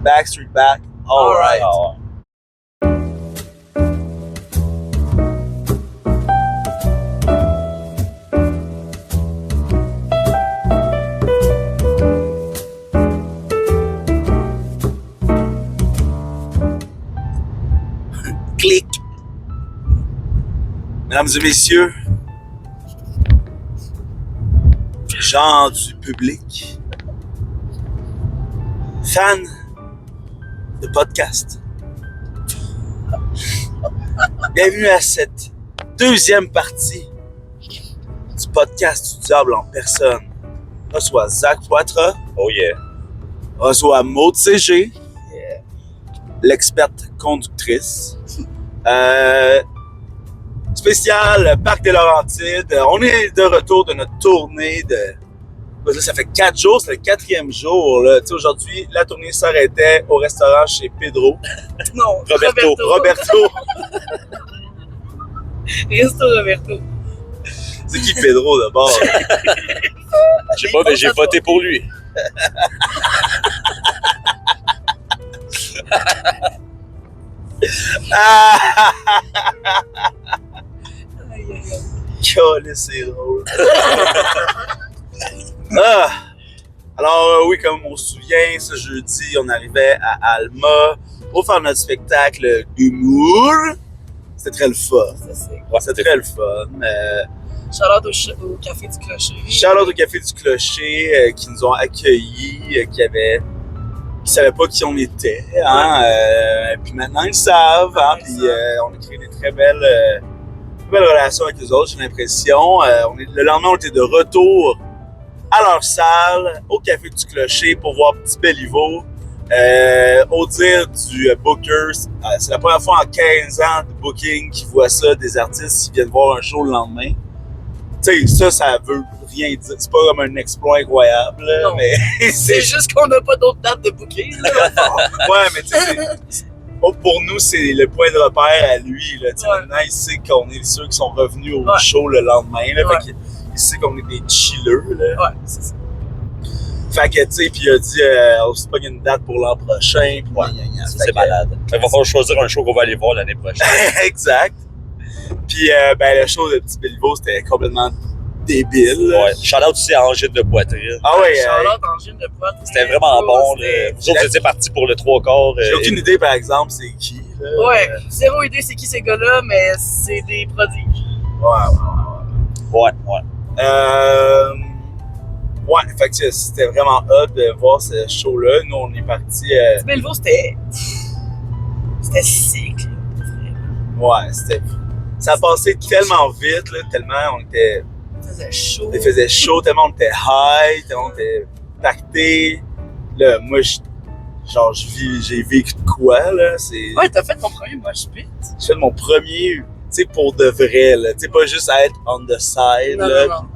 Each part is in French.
Backstreet Back. All right. Ah, Clic. Mesdames et messieurs, gens du public, fans de podcast, bienvenue à cette deuxième partie du podcast du diable en personne. On reçoit Zach Poitras, Oh yeah. on reçoit Maud CG, l'experte conductrice. Spécial Parc des Laurentides. On est de retour de notre tournée de... Ça fait 4 jours, c'est le 4e jour. Là. Aujourd'hui, la tournée s'arrêtait au restaurant chez Pedro. Non, Roberto. Resto Roberto. C'est qui Pedro d'abord? Je sais pas, mais j'ai voté pour lui. Aïe, aïe, aïe. Calisse, c'est drôle. Alors oui, comme on se souvient, ce jeudi, on arrivait à Alma pour faire notre spectacle d'humour. C'était très le fun. Ça, c'est... C'était très le fun. Shout-out au Café du Clocher. Shout-out au Café du Clocher qui nous ont accueillis, qui savaient pas qui on était. Hein? Puis maintenant, ils savent. Hein? Puis on a créé des très belles relations avec eux autres, j'ai l'impression. Le lendemain, on était de retour à leur salle, au Café du Clocher, pour voir Petit Béliveau. Au dire du booker, c'est la première fois en 15 ans de booking qu'ils voient ça, des artistes qui viennent voir un show le lendemain. Tu sais, ça veut rien dire. C'est pas comme un exploit incroyable, là, Non. mais C'est juste qu'on n'a pas d'autres dates de booking. Ouais, mais tu sais, pour nous, c'est le point de repère à lui. Là. Ouais. Maintenant, il sait qu'on est ceux qui sont revenus au Ouais. show le lendemain. Là, Ouais. fait il sait qu'on est des chillers. Là. Ouais, c'est ça. Fait que, tu sais, puis il a dit, on se pogne une date pour l'an prochain. Puis Ouais, gna, gna, gna. Ça, Fait c'est que- malade. Il va falloir choisir un show qu'on va aller voir l'année prochaine. Exact. Puis, le show de Petit Béliveau, c'était complètement débile. là. Ouais. Shout-out aussi à Angine de Poitrine. Ah ouais, Shout-out Angine de Poitrine. C'était vraiment bon. C'était- Là. Vous autres, vous étiez partis pour le 3/4. j'ai aucune idée, par exemple, c'est qui. Là. Ouais, zéro idée c'est qui ces gars-là, mais c'est des prodiges. Ouais. Ouais. Ouais, fait que c'était vraiment hot de voir ce show-là. Nous, on est partis. Petit Béliveau, c'était sick. là. Ouais, c'était. Ça passait tellement vite, là, tellement on était. Ça faisait chaud. Il faisait chaud, tellement on était high, tellement on était pacté. Là, moi, j'ai vécu de quoi, là? C'est. Ouais, t'as fait ton premier mosh pit. J'ai fait mon premier, tu sais, pour de vrai, là. Tu sais, pas juste à être on the side, Non, là. non.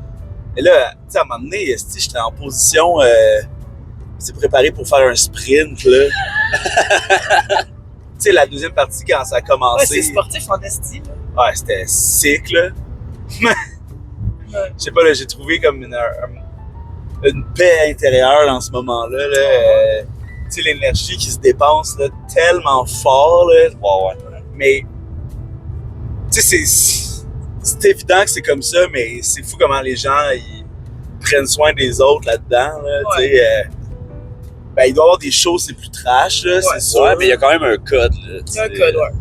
Et là, tu sais, à un moment donné, j'étais en position, c'est préparé pour faire un sprint, là. Tu sais, la deuxième partie, quand ça a Ouais, commencé, c'est sportif en esti, là. ouais, c'était sick, là. Ouais. Je sais pas, là, j'ai trouvé comme une paix intérieure dans ce moment-là, là. Tu sais, l'énergie qui se dépense, là, tellement fort, là. Ouais. Mais, tu sais, c'est évident que c'est comme ça, mais c'est fou comment les gens, ils prennent soin des autres là-dedans, là, tu sais. Ben, il doit y avoir des choses, c'est plus trash, là, c'est sûr. Ouais, mais il y a quand même un code. Là, C'est un code, ouais.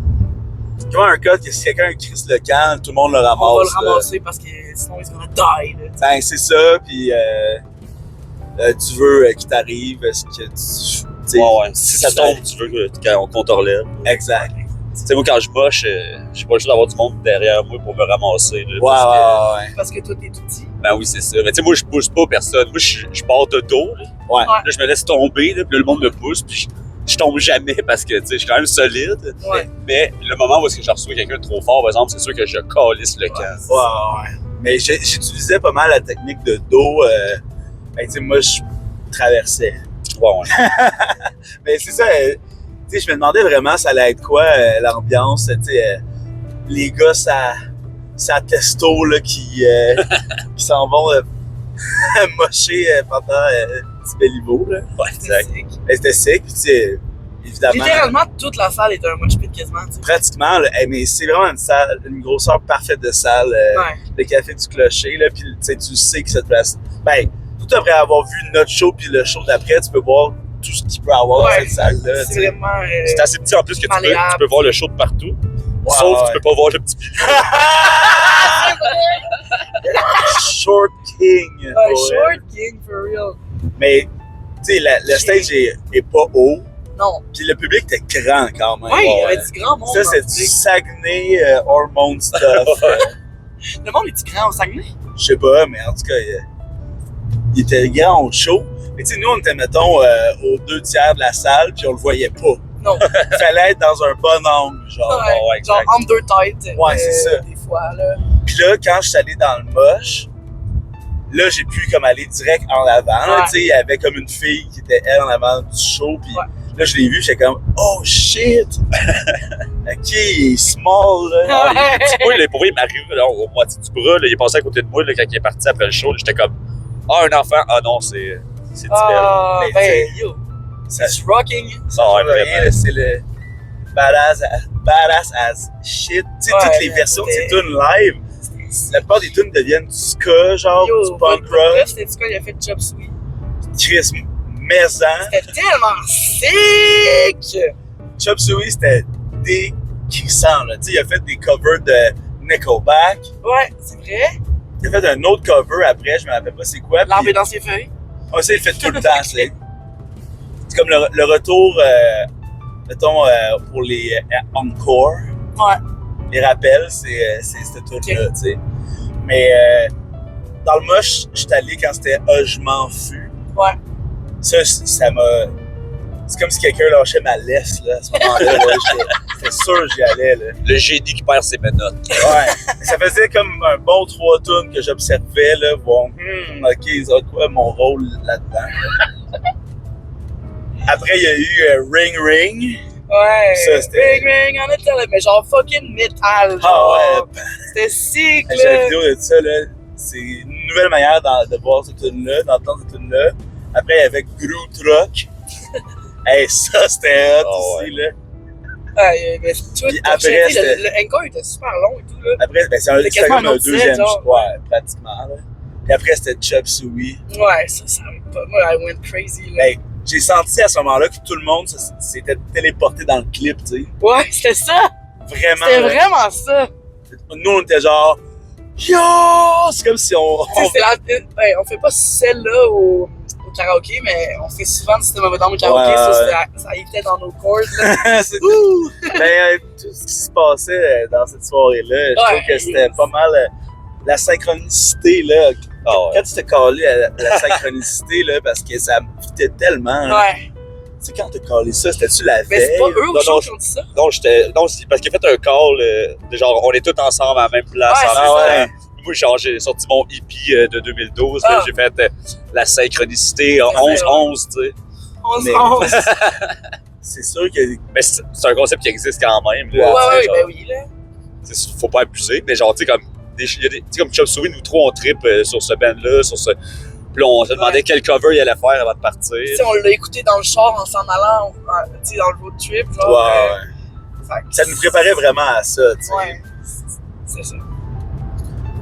Comment un code que si quelqu'un crisse le camp, tout le monde le ramasse. On va le là. ramasser parce que sinon ils vont die, là. Ben, c'est ça, puis tu veux qu'il t'arrive ce que tu sais, Ouais. Si ça tombe, tu veux qu'on te relève. Exact. Tu sais, moi, quand je moche, j'ai pas le choix d'avoir du monde derrière moi pour me ramasser. Là, Ouais. Parce que toi, t'es tout petit. Ben oui, c'est ça. Mais tu sais, moi, je pousse pas personne. Moi, je pars de dos. Là. Ouais. Là, je me laisse tomber, là, puis là, le monde me pousse, puis je tombe jamais parce que, tu sais, je suis quand même solide. Ouais. Mais le moment où est-ce que je reçois quelqu'un de trop fort, par exemple, c'est sûr que je calisse le camp. Ouais. Mais j'utilisais pas mal la technique de dos. Ben, tu sais, moi, je traversais. Ouais. Mais c'est ça, tu sais, je me demandais vraiment ça allait être quoi l'ambiance, tu sais, les gars, ça testo, là, qui s'en vont mocher pendant Petit Béliveau, là. Ouais, exact. Mais c'était sick, puis tu sais, évidemment. Littéralement, toute la salle est un mosh pit quasiment, tu sais. Pratiquement, là, mais c'est vraiment une salle, une grosseur parfaite de salle. Ouais. Le café du clocher, là, puis tu sais que cette place. Ben, tout après avoir vu notre show puis le show d'après, tu peux voir tout ce qu'il peut avoir dans cette salle-là. C'est vraiment. C'est assez petit en plus que tu peux voir le show de partout. Wow, sauf tu peux pas voir le petit pilier. Short King. Ouais, Short King, for real. Mais, tu sais, le stage est pas haut. Non. Puis le public était grand quand même. Ouais, il y avait du grand monde. Ça, c'est du Saguenay hormone stuff. Le monde est-tu grand au Saguenay? Je sais pas, mais en tout cas, il était grand au show. Mais tu sais, nous, on était, mettons, aux 2/3 de la salle, puis on le voyait pas. Non. Il fallait être dans un bon angle, genre. Ouais, genre entre deux têtes. Ouais, c'est ça. Des fois, là. Puis là, quand je suis allé dans le mosh, là, j'ai pu comme aller direct en avant. Ouais. Tu sais, il y avait comme une fille qui était, elle, en avant du show, puis là, je l'ai vu, j'étais comme, oh shit! Ok, il est small, là. Ouais. Moi, pour lui, il m'arrive là, au moitié du bras, là, il est passé à côté de moi là, quand il est parti après le show. J'étais comme, un enfant, non, c'est Tibet. Ah, Mais, ben, tu yo. Ça- It's rocking. Ça Ah, ouais, change rien, vraiment. là, c'est le badass as shit. Tu sais, Ouais, toutes les versions de ces tunes live, la plupart des tunes deviennent du ska, genre, Yo, du punk bref, rock. c'était du quoi, il a fait Chop Suey. Chris Maison. C'était tellement sick! Chop Suey, c'était décrissant, là. Tu sais, il a fait des covers de Nickelback. Ouais, c'est vrai. Il a fait un autre cover après, je me rappelle pas c'est quoi. puis- L'arbre est dans ses feuilles. Ah, ça, il le fait tout le temps, c'est. C'est comme le retour, mettons, pour les encore. Ouais. Les rappels, c'est cette tune-là, tu sais. Mais dans le mosh, je suis allé quand c'était « Ah, je m'en fus Ouais. ». Ça m'a... C'est comme si quelqu'un lâchait ma laisse, là, à ce moment-là. Là. J'étais sûr que j'y allais, là. Le génie qui perd ses menottes. Ouais. Ça faisait comme un bon 3 tunes que j'observais, là, voir, OK, ça va quoi mon rôle là-dedans? Après, il y a eu Ring Ring. Ouais. Ça, c'était- Ring ring on était mais genre fucking métal. Ah Genre. ouais. C'était sick, J'ai la là. vidéo de ça, là. C'est une nouvelle manière de voir cette tune-là, d'entendre cette tune-là. Après, il y avait Groove Truck. Hey, ça, c'était hot Oh, aussi, là. Ouais, mais tout. Puis après, c'était- le encore était super long et tout, là. Après, ben, C'était c'était quasiment comme un un autre set, deuxième, genre. ouais, pratiquement, là. Puis après, c'était Chop Suey. Ouais, ça arrive pas. Moi, I went crazy, là. Ben, j'ai senti à ce moment-là que tout le monde s'était téléporté dans le clip, tu sais. Ouais, c'était ça. Vraiment. C'était là. vraiment ça. Nous, on était genre, yo! C'est comme si on. Tu sais, c'est on fait pas celle-là au karaoké, mais on fait souvent du System of a Down au karaoké. Ouais, Ça était dans nos cordes, là. C'est- Ben, tout ce qui se passait dans cette soirée-là, je trouve que c'était pas mal la synchronicité, là. Ah ouais. Quand tu t'es collé à la synchronicité, là, parce que ça me fitait tellement. là. Ouais. Tu sais, quand t'as collé ça, c'était-tu la Mais veille? c'est pas eux Non, au show non, qui ont dit ça. Non, c'est parce qu'il a fait un call de genre, on est tous ensemble à la même place. Ouais, en c'est même ça. temps. Moi, genre, j'ai sorti mon hippie de 2012. Là, Ah. j'ai fait la synchronicité C'est 11-11, tu sais. On Mais- se rend. Ouais, C'est sûr que. Mais c'est un concept qui existe quand même. Ouais, Là, ouais, tu sais, genre, ben oui, là. faut pas abuser. Mais genre, tu sais, comme, tu sais, comme Chop Suey, nous trois, on trippe sur ce band-là, sur ce. Puis là, on se demandait Ouais. quel cover il allait faire avant de partir. Tu sais, on l'a écouté dans le char en s'en allant, tu sais, dans le road trip, genre. Ouais. Fait que Ça nous préparait vraiment à ça, tu sais. Ouais. C'est ça.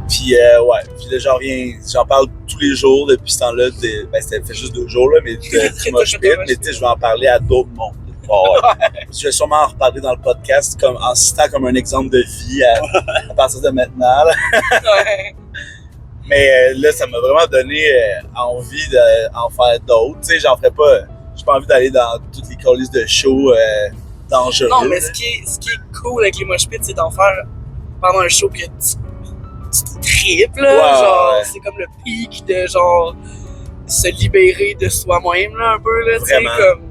Puis, ouais. Puis là, j'en parle tous les jours depuis ce temps-là. Ben, ça fait juste 2 jours, là, mais du Mosh Pit. Mais tu sais, je vais en parler à d'autres mondes. Oh, ouais. Je vais sûrement en reparler dans le podcast comme, en citant comme un exemple de vie à partir de maintenant. Là. Ouais. Mais là, ça m'a vraiment donné envie d'en faire d'autres. Tu sais, j'en ferais pas. J'ai pas envie d'aller dans toutes les coulisses de shows dangereux. Non, mais là. ce qui est cool avec les mosh pits, c'est d'en faire pendant un show que tu tripes, là. Ouais, genre, ouais. c'est comme le pic de, genre, se libérer de soi-même, là, un peu, là, tu sais, Vraiment. comme...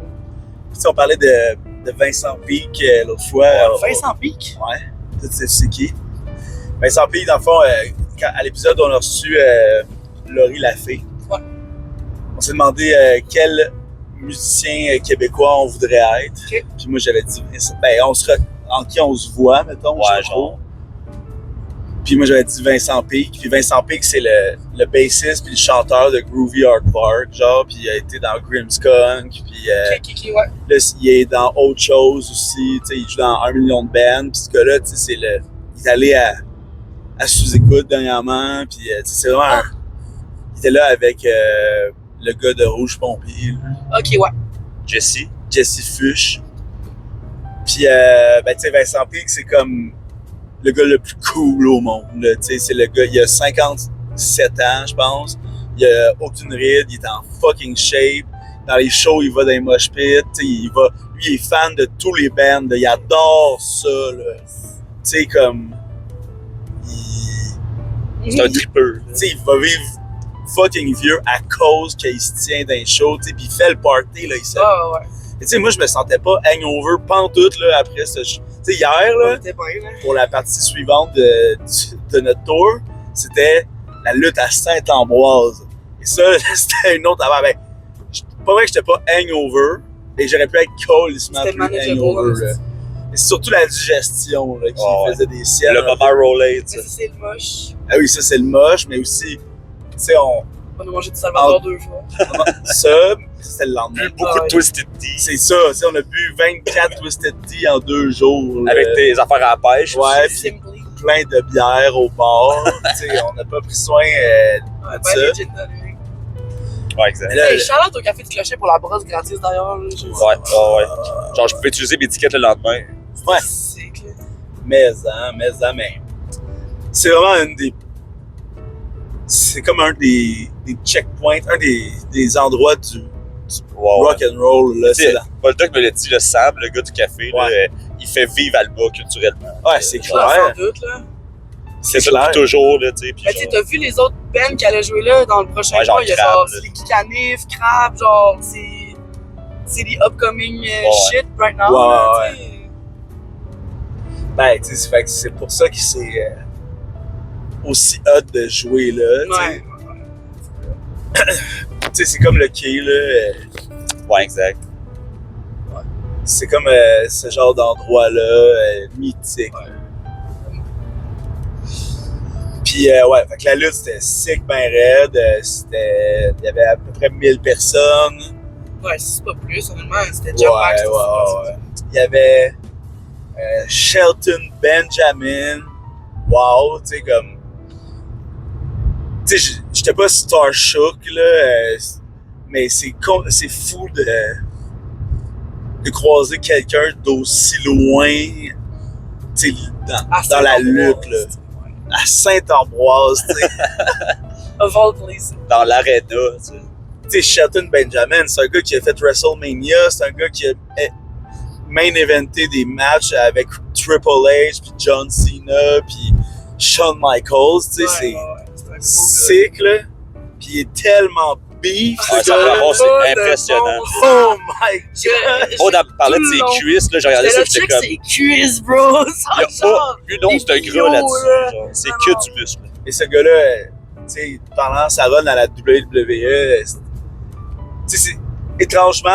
Tu sais, on parlait de Vincent Peake l'autre fois. Vincent Pic. Ouais. Tu sais c'est qui? Vincent Peake, dans le fond, à l'épisode, on a reçu Laurie Lafay. Ouais. On s'est demandé quel musicien québécois on voudrait être. Ok. Puis moi, j'avais dit Vincent. Ben, en qui on se voit, mettons. Ouais, je trouve. Puis moi, j'avais dit Vincent Peake. Puis Vincent Peake, c'est le bassiste puis le chanteur de Groovy Art Park, genre. Puis il a été dans Grimmskunk. Puis Ouais. là, il est dans autre chose aussi. Tu sais, il joue dans 1 million de bands. Puis ce gars-là, tu sais, il est allé à sous-écoute dernièrement. Puis tu sais, c'est vraiment il était là avec le gars de Rouge Pompier, là. Ok, ouais. Jesse Fuchs. Puis, ben, tu sais, Vincent Peake, c'est comme le gars le plus cool au monde, là. Tu sais, c'est le gars, il a 57 ans, je pense. Il a aucune ride, il est en fucking shape. Dans les shows, il va dans les mosh pits. Tu sais, lui, il est fan de tous les bands. Il adore ça, là. Tu sais, comme... C'est un tripeux. Tu sais, il va vivre fucking vieux à cause qu'il se tient dans les shows, tu sais, pis il fait le party, là, il sait. Ah, ouais. Tu sais, moi, je me sentais pas hangover pantoute, là, après ce... Tu sais, hier, là, C'était bien, là. pour la partie suivante de notre tour, c'était la lutte à Saint-Ambroise. Et ça, c'était une autre avant. Ben, pas vrai que j'étais pas hangover, et j'aurais pu être colissement C'était plus manageable, hangover, là. Mais c'est surtout la digestion, là, qui faisait des siennes. Le moment rollé, tu Mais sais. ça, c'est le moche. Ah oui, ça, c'est le moche, mais aussi, tu sais, On a mangé du Salvador 2 fois. ça, c'était le lendemain. Bu beaucoup de Twisted Tea. C'est ça, tu sais, on a bu 24 Twisted Tea en 2 jours. Avec tes affaires à la pêche. Ouais, puis Simply. plein de bière au bar. Tu sais, on n'a pas pris soin Ouais, de ben, ça. legit, là, lui. Ouais, exact. Mais là, Hey, shout-out au café du clocher pour la brosse gratis d'ailleurs. là, j'ai- Ouais. Genre, je pouvais utiliser mes tickets le lendemain. ouais, C'est clair. mais. C'est vraiment c'est comme un des checkpoints, un des endroits du rock and roll, là. Tu sais, C'est là. Boldoc me l'a dit, le Sam, le gars du café, là, il fait vivre Alba culturellement. Ouais, c'est Ouais, clair. sans doute, là. C'est ça clair. depuis toujours, là, tu sais. puis Mais tu sais, genre- t'as vu les autres bands qui allaient jouer là dans le prochain Ouais, genre mois? Il y a Crab, genre là. les Kikanif, Crab, genre, c'est les upcoming shit right now. Ouais, là, ouais. tu sais. Ben, tu sais, fait que c'est pour ça que c'est aussi hot de jouer là. Tu sais. Ouais. Tu sais, c'est comme le quai, là. Ouais, exact. C'est comme ce genre d'endroit-là, mythique. Ouais. Puis, ouais, fait que la lutte, c'était sick, ben raide. Il y avait à peu près 1000 personnes. Ouais, si c'est pas plus, honnêtement, c'était Ouais, déjà max. ouais. Il y avait Shelton Benjamin. Wow, tu sais, comme. Tu sais, j'étais pas starstruck, là, mais c'est fou de croiser quelqu'un d'aussi loin, tu sais, dans la lutte, là. À Saint-Ambroise, tu sais. Of all places. Dans l'aréna, tu sais. Tu sais, Shelton Benjamin, c'est un gars qui a fait WrestleMania, c'est un gars qui a main eventé des matchs avec Triple H, puis John Cena, puis Shawn Michaels, tu sais, c'est c'est un gros sick, là. Puis il est tellement beef, Ouais, ce ça gars-là. vraiment, c'est Pas de impressionnant. bon Oh my god! Oh, dans parler de tout le long. ses cuisses, là, j'ai regardé ça, J'étais là, j'étais check comme. ses cuisses, bro! Il Ça, y a genre, pas une once de des gras kilos, là-dessus. là. genre. C'est Non, que non. du muscle. Et ce gars-là, tu sais, pendant sa run à la WWE, tu sais, étrangement,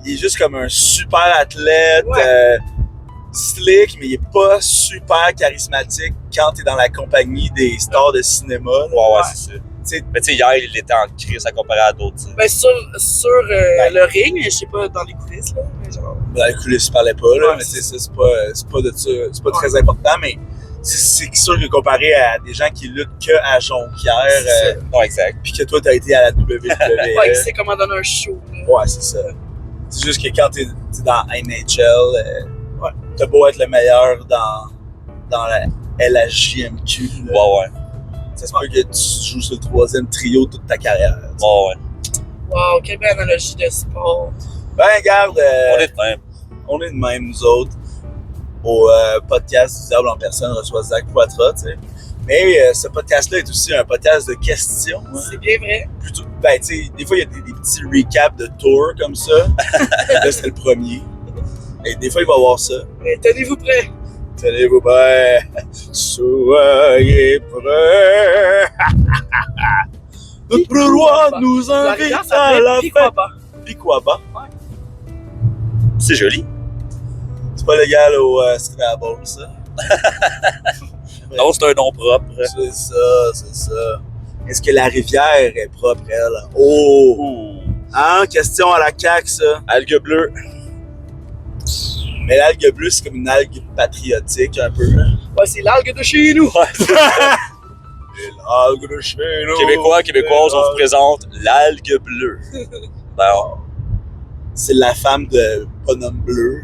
il est juste comme un super athlète, Ouais. slick, mais il est pas super charismatique quand t'es dans la compagnie des stars de cinéma. là. Ouais, c'est ça. Tu sais, Mais tu sais, hier, il était en crise à comparer à d'autres. tu sais. Ben, sur le ring, je sais pas, dans les coulisses, là. Mais genre. dans les coulisses, il parlait pas, là, Ouais, mais tu sais, ça, c'est pas de ça, c'est pas très important, mais c'est sûr que comparé à des gens qui luttent que à Jonquière, C'est ça. Non, exact. puis que toi, t'as été à la WWE. Ouais, il sait comment donner un show, là. Ouais, c'est ça. C'est juste que quand t'es dans NHL, t'as beau être le meilleur dans la LHJMQ, là, Ouais. ça se peut que tu joues sur le 3e trio toute ta carrière. tu sais. Ouais. Wow, quelle belle analogie de sport. Ben, regarde, On est de même. on est de même, nous autres, au podcast du Diable en personne reçoit Zach Poitras, tu sais. Mais ce podcast-là est aussi un podcast de questions. Hein. C'est bien vrai. Plutôt, ben, tu sais, des fois, il y a des petits recaps de tours comme ça. Là, c'est le premier. Et des fois, il va y avoir ça. Mais tenez-vous prêts. Tenez-vous prêts, soyez prêts. Notre roi nous La invite rivière à s'appelle la fête. Piquaba. Piquaba. C'est joli. C'est pas légal au Scrabble, ça. Non, c'est un nom propre. C'est ça. Est-ce que la rivière est propre, elle? Oh! Ouh. Hein? Question à la CAQ, ça. Algue bleue. Mais l'algue bleue, c'est comme une algue patriotique, un peu. Ouais, c'est l'algue de chez nous. L'algue de chez nous. Québécois, Québécoises, on vous présente l'algue bleue. Ben, C'est la femme de bonhomme bleu.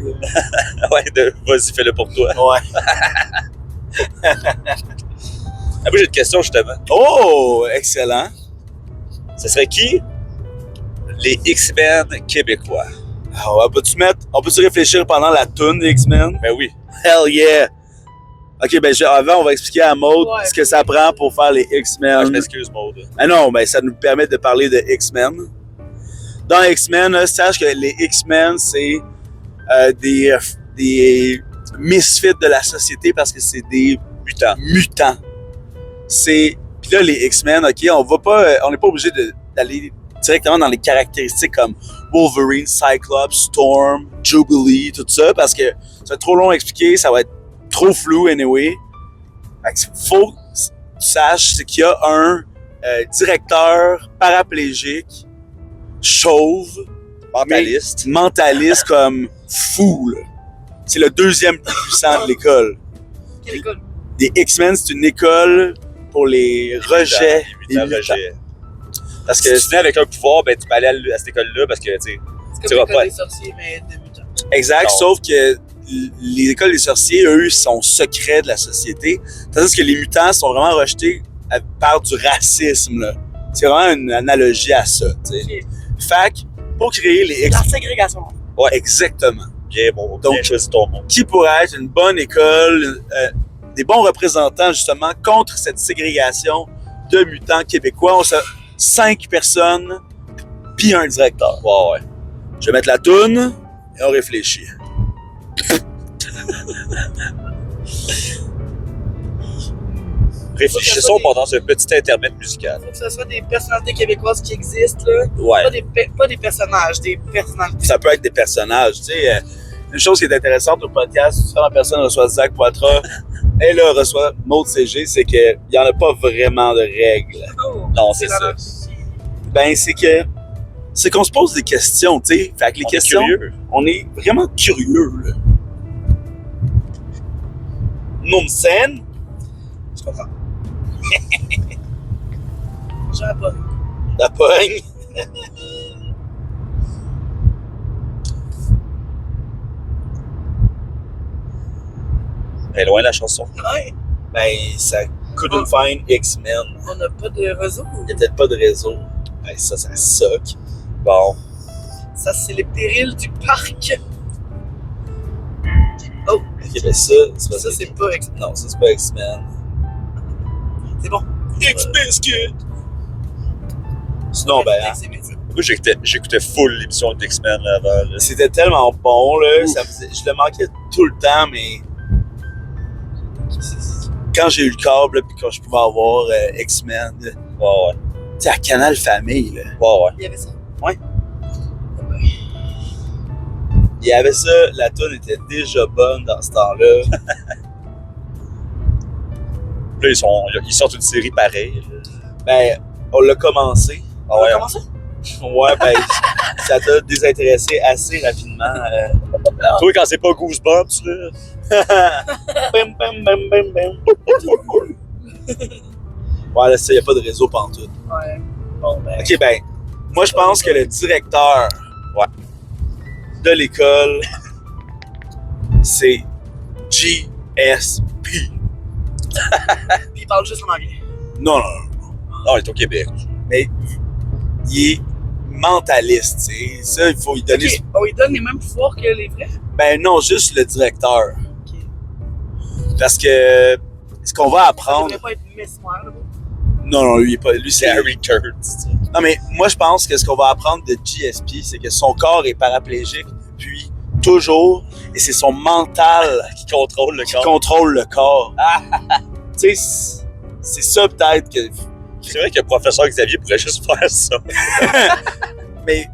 ouais, vas-y, fais-le pour toi. Ouais. Ah, moi, j'ai une question, justement. Oh! Excellent. Ce serait qui les X-Men québécois? Alors, on peut-tu réfléchir pendant la toune des X-Men? Ben oui. Hell yeah! Ok, ben avant, on va expliquer à Maud Ouais. ce que ça prend pour faire les X-Men. Ah, je m'excuse, Maud. Ah non, ben ça nous permet de parler de X-Men. Dans X-Men, là, sache que les X-Men, c'est des misfits de la société parce que c'est des mutants. Puis là, les X-Men, ok, on n'est pas obligé d'aller directement dans les caractéristiques comme Wolverine, Cyclops, Storm, Jubilee, tout ça, parce que ça va être trop long à expliquer, ça va être trop flou anyway. Fait que faut que tu saches, c'est qu'il y a un directeur paraplégique, chauve, mentaliste comme fou, là. C'est le deuxième plus puissant de l'école. Quelle école? Les X-Men, c'est une école pour les rejets des mutants. Parce que Si tu venais avec un pouvoir, ben tu peux aller à cette école-là parce que, tu sais, C'est tu comme vas l'école pas- des sorciers, mais de mutants. exact, Non. sauf que les écoles des sorciers, eux, sont secrets de la société. Tandis que les mutants sont vraiment rejetés par du racisme, là. C'est vraiment une analogie à ça, tu sais. Ok. Fait que, pour créer les La X-Men, ségrégation. ouais, exactement. bien, bon, Donc- bien choisi ton mot. Qui pourrait être une bonne école, des bons représentants, justement, contre cette ségrégation de mutants québécois. On sait 5 personnes, puis un directeur. Ouais. Je vais mettre la toune et on réfléchit. Réfléchissons pendant ce petit intermède musical. Faut que ce soit des personnalités québécoises qui existent, là. Ouais. Pas des personnages, des personnalités. Ça peut être des personnages, tu sais. Une chose qui est intéressante au podcast, différentes personnes reçoivent Zach Poitras et là reçoit Maud CG, c'est qu'il n'y en a pas vraiment de règles. Oh, Non, c'est ça. Ben, c'est qu'on se pose des questions, tu sais. Fait que les On est questions, curieux. on est vraiment curieux, là. Nom de scène? Je comprends. J'en pas. La pogne. Elle est loin la chanson. Ouais, Ben, ça couldn't find X-Men. on n'a pas de réseau. Il n'y a peut-être pas de réseau. Ben, ça suck. Bon. Ça, c'est les périls du parc. Oh, Ok, ben ça, c'est pas ça, c'est pas ex- Non, ça, c'est pas X-Men. C'est bon. X-Biscuit! Sinon, ben, hein, C'est métier. Moi, j'écoutais full l'émission d'X-Men là, avant. Là. c'était tellement bon, là. Ouf. Je le manquais tout le temps, mais quand j'ai eu le câble, puis quand je pouvais avoir X-Men, tu Ouais. sais, à Canal Famille, là. Ouais. Il y avait ça. Ouais. Il y avait ça, la tune était déjà bonne dans ce temps-là. Là, ils sortent une série pareille. Là. Ben, on l'a commencé. Ah ouais. Comment ça? Ouais, ben, ça t'a désintéressé assez rapidement. Toi, quand c'est pas Goosebumps, là. Bam, bam, bam, bam, bam. Ouais, là, ça, il n'y a pas de réseau pantoute. Ouais. Bon, ben. Ok, ben, moi, je pense que le directeur de l'école, c'est GSP. Puis il parle juste en anglais. Non. Non, il est au Québec. Mais il est mentaliste, tu sais. Ça, il faut lui donner... Ok, on lui donne les mêmes pouvoirs que les vrais. Ben non, juste le directeur. Ok. Parce que ce qu'on va Ça apprendre... devrait pas être Mesmer, là. Non, lui, il est pas... Lui, C'est c'est... Harry Kurtz. tu sais. Non, mais moi, je pense que ce qu'on va apprendre de GSP, c'est que son corps est paraplégique depuis toujours, et c'est son mental Qui contrôle le qui corps. contrôle le corps. Tu sais, c'est ça peut-être que... C'est vrai que le professeur Xavier pourrait juste faire ça. Mais,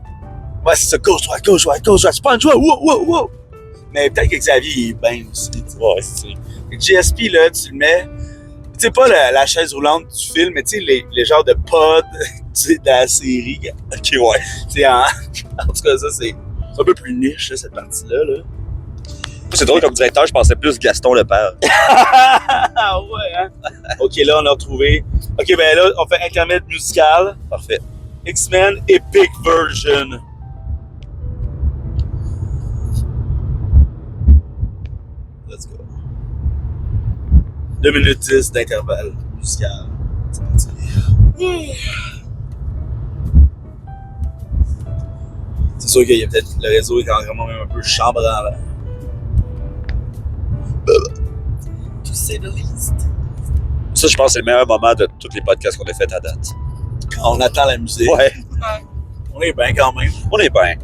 ouais, c'est ça, gauche-droite, c'est pas un joueur, wow. Mais peut-être que Xavier, il est bien aussi, tu sais. Ouais, c'est GSP, là, tu le mets, sais, pas la chaise roulante du film, mais tu sais, les genres de pods de la série. Ok, ouais. Tu sais, en tout cas, ça, c'est un peu plus niche, là, cette partie-là. Là. C'est drôle, comme directeur, je pensais plus Gaston Lepage. Ah ouais, hein? Ok, là, on a retrouvé. Ok, ben là, on fait intermède musical. Parfait. X-Men Epic Version. Let's go. 2 minutes 10 d'intervalle musical. C'est parti. C'est sûr qu'il y a peut-être le réseau est vraiment même un peu chambranlant. Là. To say the least. Ça, je pense que c'est le meilleur moment de tous les podcasts qu'on a fait à date. Quand on attend la musique, Ouais, on est bien quand même. on est bien.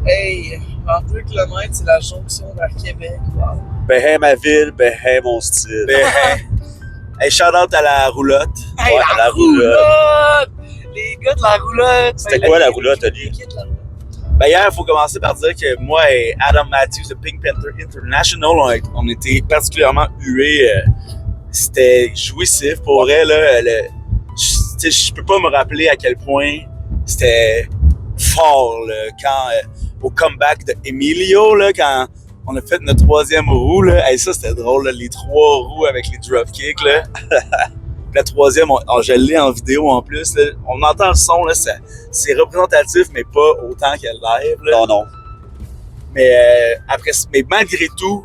Hey, en 2 km, c'est la jonction vers Québec. Wow. Ben, hey, ma ville, ben, hey, mon style. Ben, hey, shout out à la roulotte. Hey, Ouais, la la roulotte! Les gars de la roulotte! C'était Ben, quoi, la les- roulotte, les Oli? kids de la roulotte. Ben hier, il faut commencer par dire que moi et Adam Matthews de Pink Panther International, on était particulièrement hués. C'était jouissif pour vrai. Là, je peux pas me rappeler à quel point c'était fort là, quand au comeback de Emilio, là, quand on a fait notre 3e roue. Là, hey, ça, c'était drôle, là, les 3 roues avec les dropkicks. Là. La 3e, je l'ai en vidéo en plus. Là. On entend le son, là, c'est représentatif, mais pas autant qu'elle live. Là. Non, non. Mais, mais malgré tout,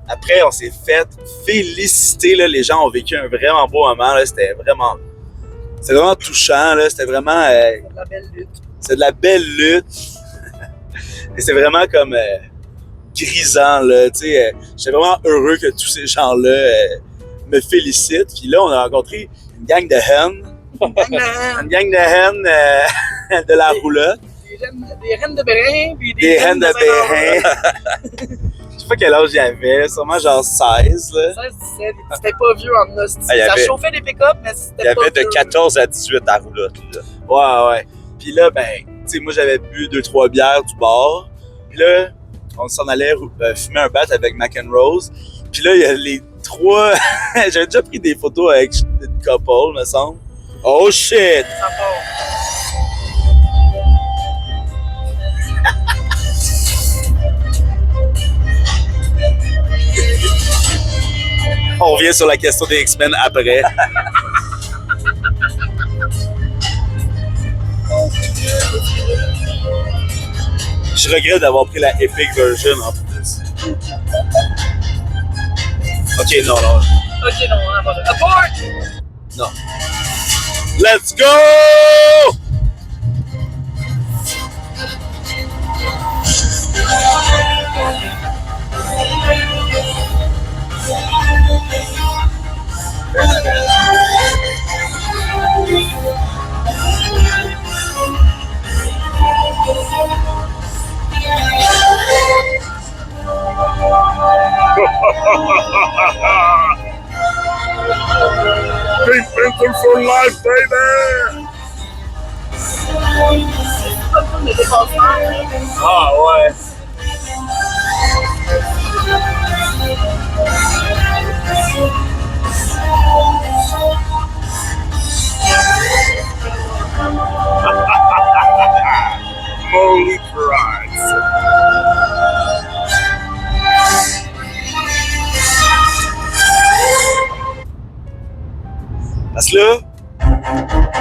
après, on s'est fait féliciter. Là. Les gens ont vécu un vraiment beau moment. Là. C'était vraiment touchant. Là. C'était vraiment... C'est de la belle lutte. c'est de la belle lutte. Et c'est vraiment comme grisant. Là. J'étais vraiment heureux que tous ces gens-là me félicitent. Puis là, on a rencontré une gang de hennes. Une gang de hennes de la roulotte. Des rennes de Bérin, puis Des hennes de Bérin. Bérin. Je sais pas quel âge j'avais, sûrement genre 16. Là. 16, 17, c'était pas vieux en hostie. Ah, il y Ça avait- chauffait des pick-up, mais Il c'était y pas avait de vieux. 14 à 18 à roulotte. Là. Ouais. Puis là, ben, tu sais, moi j'avais bu 2-3 bières du bar. Puis là, on s'en allait fumer un bat avec Mac and Rose. Puis là, il y a les 3. J'avais déjà pris des photos avec une couple, me semble. Oh shit! Ça part. On revient sur la question des X-Men après. Je regrette d'avoir pris la Epic Version en plus. Ok, non. Ok, non, on a pas de. Abort! Non. Let's go! Pink Panther for life, baby! C'est pas comme le dépassement. Ah ouais. Holy Christ! Parce que là,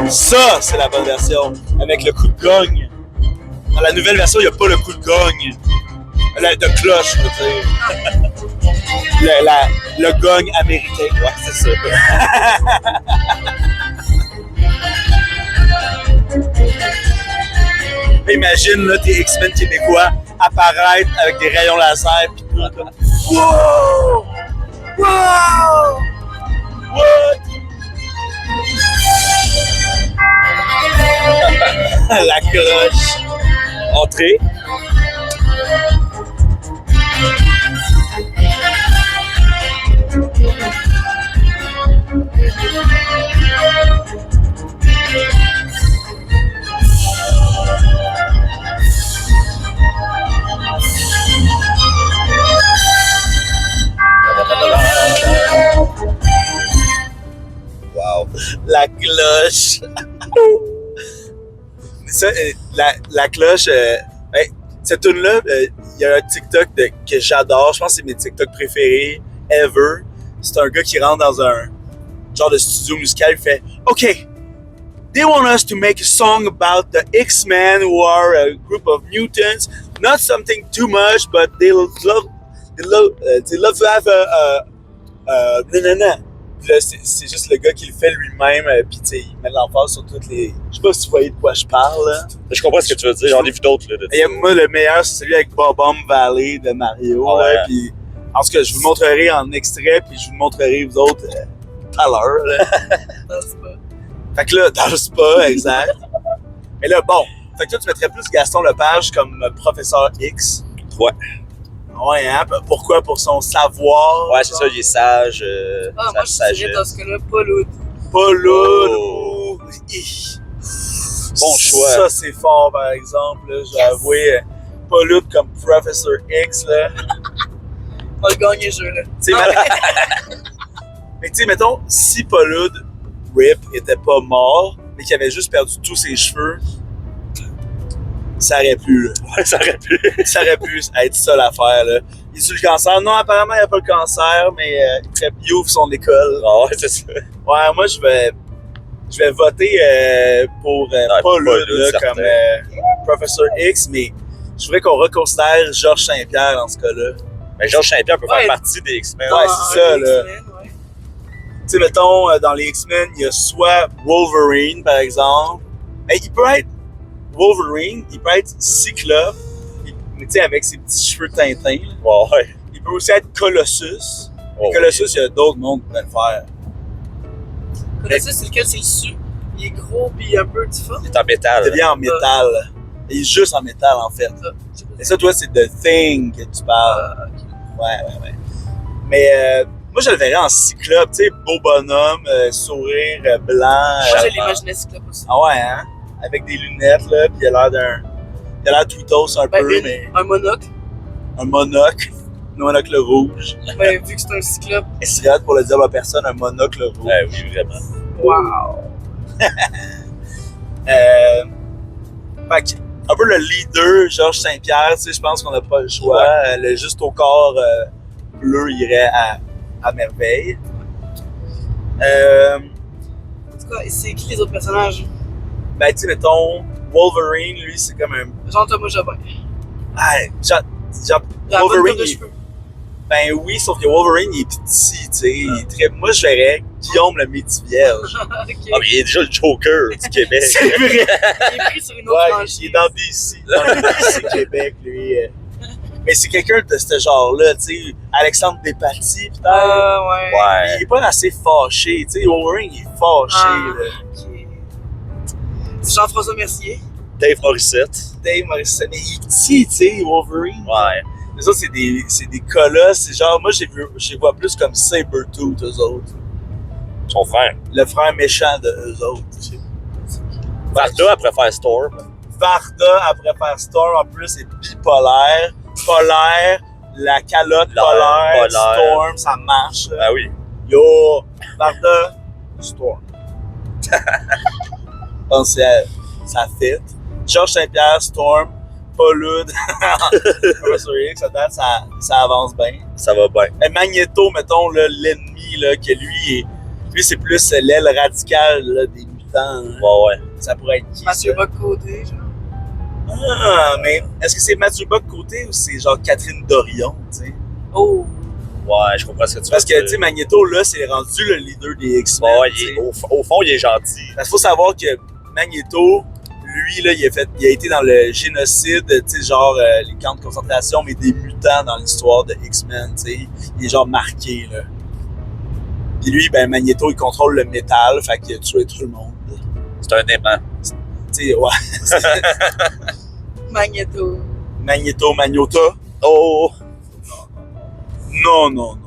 ça, c'est la bonne version, avec le coup de gogne. Dans la nouvelle version, il n'y a pas le coup de gogne. De cloche, je veux dire. Le gogne américain. Ouais, c'est ça. Imagine, là, tes X-Men québécois apparaître avec des rayons laser pis tout. Là. Wow! Wow! What? La cloche. Entrée. la cloche. Ça, la cloche, cette tune-là, il y a un TikTok que j'adore. Je pense que c'est mes TikTok préférés ever. C'est un gars qui rentre dans un genre de studio musical. Il fait OK, they want us to make a song about the X-Men who are a group of mutants. Not something too much, but they love to have nanana. Puis là, c'est juste le gars qui le fait lui-même, puis tu sais, il met l'emphase sur toutes les... Je sais pas si tu voyais de quoi je parle, là. Je comprends ce que tu veux dire, j'en ai vu d'autres, là. Et moi, le meilleur, c'est celui avec Bob-omb Valley de Mario, Ouais. là, puis... En tout cas, je vous montrerai en extrait, puis je vous montrerai, vous autres, tout à l'heure, là. Dans le spa. Fait que là, dans le spa, exact. Mais là, bon, fait que toi, tu mettrais plus Gaston Lepage comme professeur X. Ouais. Ouais, hein? Pourquoi? Pour son savoir. Ouais, c'est ça, il est sage, Ah, moi, je dirais dans ce cas-là, pas l'autre. Pas lourd. Oh. Hi. Bon choix. Ça, c'est fort, par exemple. Là, je vais avouer, pas lourd comme Professor X, là. On va le gagner, le jeu, là. Tu sais, mais tu sais, mettons, si Paulude Rip était pas mort, mais qu'il avait juste perdu tous ses cheveux, ça aurait pu, là. Ouais, ça aurait pu. Ça aurait pu être ça l'affaire, là. Il est sur le cancer. Non, apparemment, il n'y a pas le cancer, mais il ouvre son école. Ah ouais, c'est ça. Ouais, moi, je vais voter pour Paulude, là, certain. comme Professor X, mais je voudrais qu'on reconsidère Georges Saint-Pierre dans ce cas-là. Mais Georges Saint-Pierre peut Ouais. faire partie des X-Men. Ouais, c'est ça, là. X-Men, ouais. Tu sais, mettons, dans les X-Men, il y a soit Wolverine, par exemple. Mais il peut être Wolverine, il peut être Cyclope, mais tu sais, avec ses petits cheveux teintés. Là. Ouais. Il peut aussi être Colossus. Oh, Colossus, il y a d'autres mondes qui peuvent le faire. Colossus, c'est lequel? C'est le su. Il est gros pis un peu difforme. Il est en métal. Il devient en métal. Il est juste en métal, en fait. Et ça, toi, c'est The Thing que tu parles. Ouais. Mais moi, je le verrais en Cyclope, tu sais, beau bonhomme, sourire blanc. Moi, je l'imaginais Cyclope aussi. Ah ouais, hein? Avec des lunettes, là, puis il a l'air tweetos un Ben, peu, mais un monocle. un monocle rouge. Ben, vu que c'est un Cyclope. Et c'est hâte pour le dire à la personne, un monocle rouge. Ouais, oui, vraiment. Wow. Fait que, un peu le leader, Georges Saint-Pierre, tu sais, je pense qu'on n'a pas le choix. Le juste au corps bleu irait à merveille. En tout cas, c'est qui les autres personnages? Ben, tu sais, mettons, Wolverine, lui, c'est comme un... Jean Thomas Jobin. Ouais, genre La bonne Wolverine, coupe de cheveux. ben oui, sauf que Wolverine, il est petit, tu sais. Il est très... Moi, je verrais Guillaume le Métivierge. Ok. Ah, mais il est déjà le Joker du Québec. C'est vrai! Il est pris sur une autre Ouais, franchise. il est dans DC Québec, lui. Mais c'est quelqu'un de ce genre-là, tu sais. Alexandre Despatie, peut-être. Ouais. Mais il est pas assez fâché, tu sais. Wolverine, il est fâché, Ah. là. Ok. C'est Jean-François Mercier. Dave Morissette. Dave Morrison, mais il est petit, tu sais, Wolverine. Ouais. Mais ça, c'est des colosses. C'est genre, moi, je les vois plus comme Sabretooth, eux autres. Son frère. Le frère méchant de eux autres. Tu sais. Varda, après faire Storm. Varda, après faire Storm, en plus, est bipolaire. Polaire, la calotte polaire, Storm, ça marche. Là. Ah oui. Yo, Varda, Storm. Je pense que ça fit. Georges Saint-Pierre, Storm, Paulude, Professor X, ça avance bien. Ça va bien. Et Magneto, mettons, là, l'ennemi, là, que lui, c'est plus l'aile radicale là, des mutants. Hein. Ouais. Ça pourrait être qui, Mathieu ça? Bock-Côté, genre. Ah, mais est-ce que c'est Mathieu Bock-Côté ou c'est genre Catherine Dorion, tu sais? Oh. Ouais, je comprends ce que tu veux Parce que, dire. tu sais, Magneto, là, c'est rendu le leader des X-Men. Ouais, tu sais. au fond, il est gentil. Parce qu'il faut savoir que Magneto, lui, là, il a été dans le génocide, tu sais, genre les camps de concentration, mais des mutants dans l'histoire de X-Men, tu sais. Il est genre marqué, là. Puis lui, ben, Magneto, il contrôle le métal, fait qu'il a tué tout le monde. C'est un aimant. Tu sais, ouais. Magneto. Magnota. Oh! Non.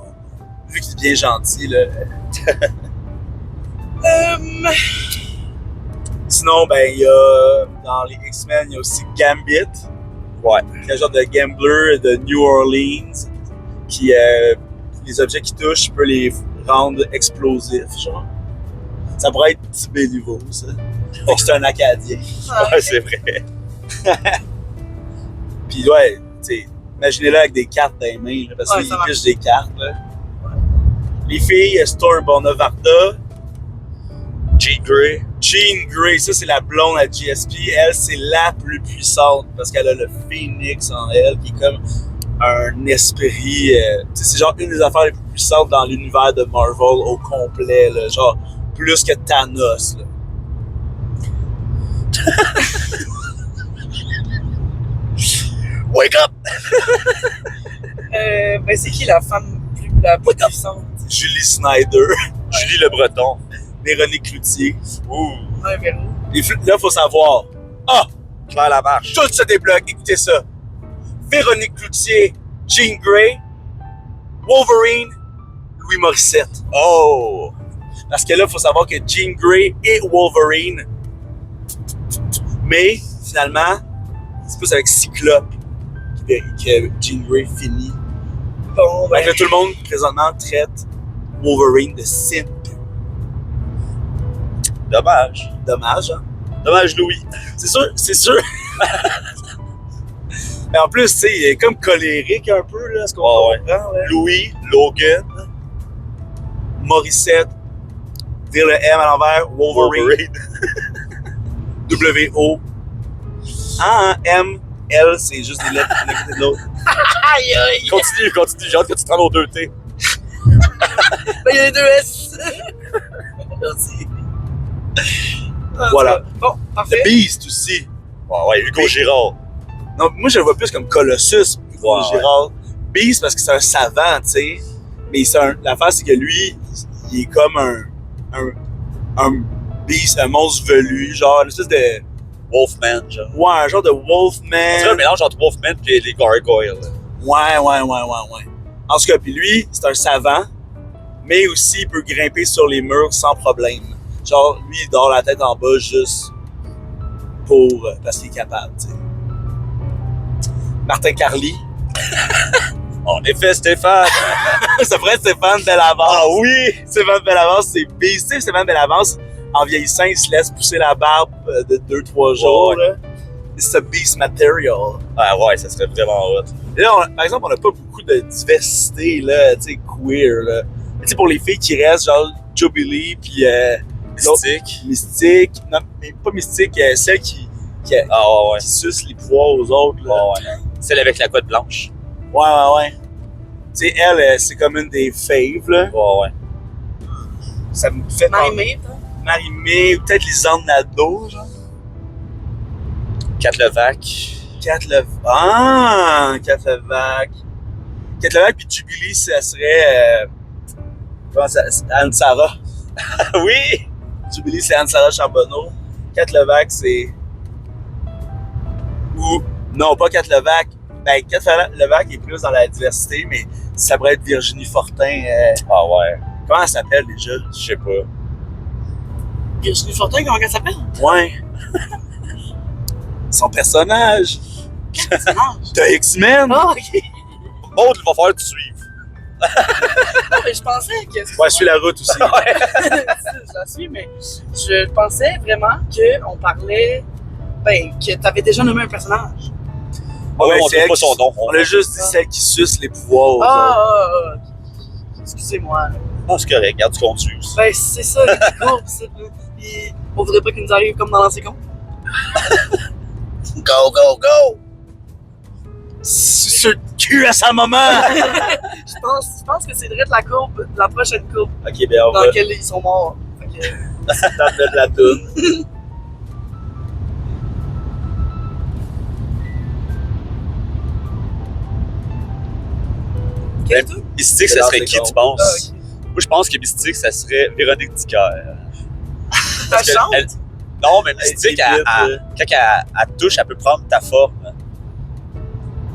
Vu qu'il est bien gentil, là. Sinon, ben, il y a, dans les X-Men, il y a aussi Gambit. Ouais. C'est un genre de gambler de New Orleans qui, les objets qu'il touche, il peut les rendre explosifs, genre. Ça pourrait être petit Béliveau, ça. Fait que c'est un Acadien. Ouais, c'est vrai. Puis ouais, tu sais, imaginez-le avec des cartes dans les mains, là, parce Ouais, qu'il ça marche. piche des cartes. Là. Les filles, Storm Bonavarta, Jean Grey. Jean Grey, ça c'est la blonde à GSP. Elle, c'est la plus puissante parce qu'elle a le phénix en elle, qui est comme un esprit. Tu sais, c'est genre une des affaires les plus puissantes dans l'univers de Marvel au complet, là, genre plus que Thanos. Là. Wake up! Ben, c'est qui la femme la plus puissante? Julie Snyder, Julie Le Breton. Véronique Cloutier. Ouh. Ouais, Véro. Là, faut savoir. Ah! Claire Lamarche. Tout se débloque, écoutez ça. Véronique Cloutier, Jean Grey, Wolverine, Louis Morissette. Oh! Parce que là, il faut savoir que Jean Grey et Wolverine. Mais, finalement, c'est plus avec Cyclope que Jean Grey finit. Bon, Fait ben, que là, tout le monde, présentement, traite Wolverine de simp. Dommage. Dommage, hein? Dommage, Louis. C'est sûr, c'est sûr. Mais en plus, tu sais, il est comme colérique un peu, là, ce qu'on Ouais, comprend. Ouais. Louis, Logan, Morissette, dire le M à l'envers, Wolverine. W-O. Ah, M, L, c'est juste des lettres d'un côté de l'autre. aïe, aïe! Continue. J'ai hâte que tu te rendes aux 2T. Ben, il y a les deux S! Merci. Voilà. Bon, parfait. Beast aussi. Ouais, Hugo Girard. Non, moi, je le vois plus comme Colossus, Hugo Ouais, Girard. Beast, parce que c'est un savant, tu sais. Mais l'affaire, c'est que lui, il est comme un beast, un monstre velu, genre une espèce de... Wolfman, genre. Ouais, un genre de On dirait un Wolfman. mélange entre Wolfman et les Gargoyles. Ouais. En tout cas, puis lui, c'est un savant, mais aussi il peut grimper sur les murs sans problème. Genre, lui, il dort la tête en bas juste parce qu'il est capable, tu sais. Martin Carly. En effet, Stéphane. Ça pourrait être Stéphane Bellavance. Ah oui! Stéphane Bellavance, c'est beast. Tu sais, Stéphane Bellavance, en vieillissant, il se laisse pousser la barbe de 2-3 jours. Ouais. Là. C'est un beast material. Ah ouais, ça serait vraiment hot. Et là, par exemple, on n'a pas beaucoup de diversité, là, tu sais, queer, là. Mais tu sais, pour les filles qui restent, genre Jubilee, puis l'autre, Mystique. Mystique. Non, mais pas Mystique, celle qui Ah ouais. suce les pouvoirs aux autres, là. Ouais. Celle avec la cote blanche. Ouais. Tu sais, elle, c'est comme une des faves, là. Ouais. Ça me fait Marie-Mé, toi? Marie-Mé, ou peut-être Lisanne Nadeau, genre. Kat Levac. Kat Levac. Kat Levac puis Jubilee, ça serait... comment ça... Anne-Sara. Oui! Jubilee, c'est Anne-Sara Charbonneau. Kat Levac, c'est... Ou... Non, pas Kat Levac. Ben, Kat Levac est plus dans la diversité, mais ça pourrait être Virginie Fortin. Ah ouais. Comment elle s'appelle déjà? Je sais pas. Virginie Fortin, comment elle s'appelle? Ouais. Son personnage. Personnage. T'as X-Men. Ah, ok. Maud, il va falloir que tu suives. Non, mais je pensais que... Ouais, je suis la route aussi. Je la suis, mais je pensais vraiment qu'on parlait... Ben, que t'avais déjà nommé un personnage. Ah ouais, Ouais, on c'est trouve elle pas qui- son nom. On a juste dit celle qui suce les pouvoirs aux autres. Excusez-moi. Non, c'est correct, garde du contenu. Ben, c'est ça, les courbes, c'est... Puis, on voudrait pas qu'il nous arrive comme dans l'ancien compte. Go! Suce le cul à sa maman! Je pense que c'est direct la courbe, la prochaine courbe Ok, ben on dans va laquelle ils sont morts. Fait que... tenter de la toune. Quel tout? Mystique, C'est ça dans serait ses qui, comptes. tu penses? Ah, ok. Moi, je pense que Mystique, ça serait Véronique Dicker. Ta Parce que chante? non, mais Mystique, quand elle touche, elle peut prendre ta forme.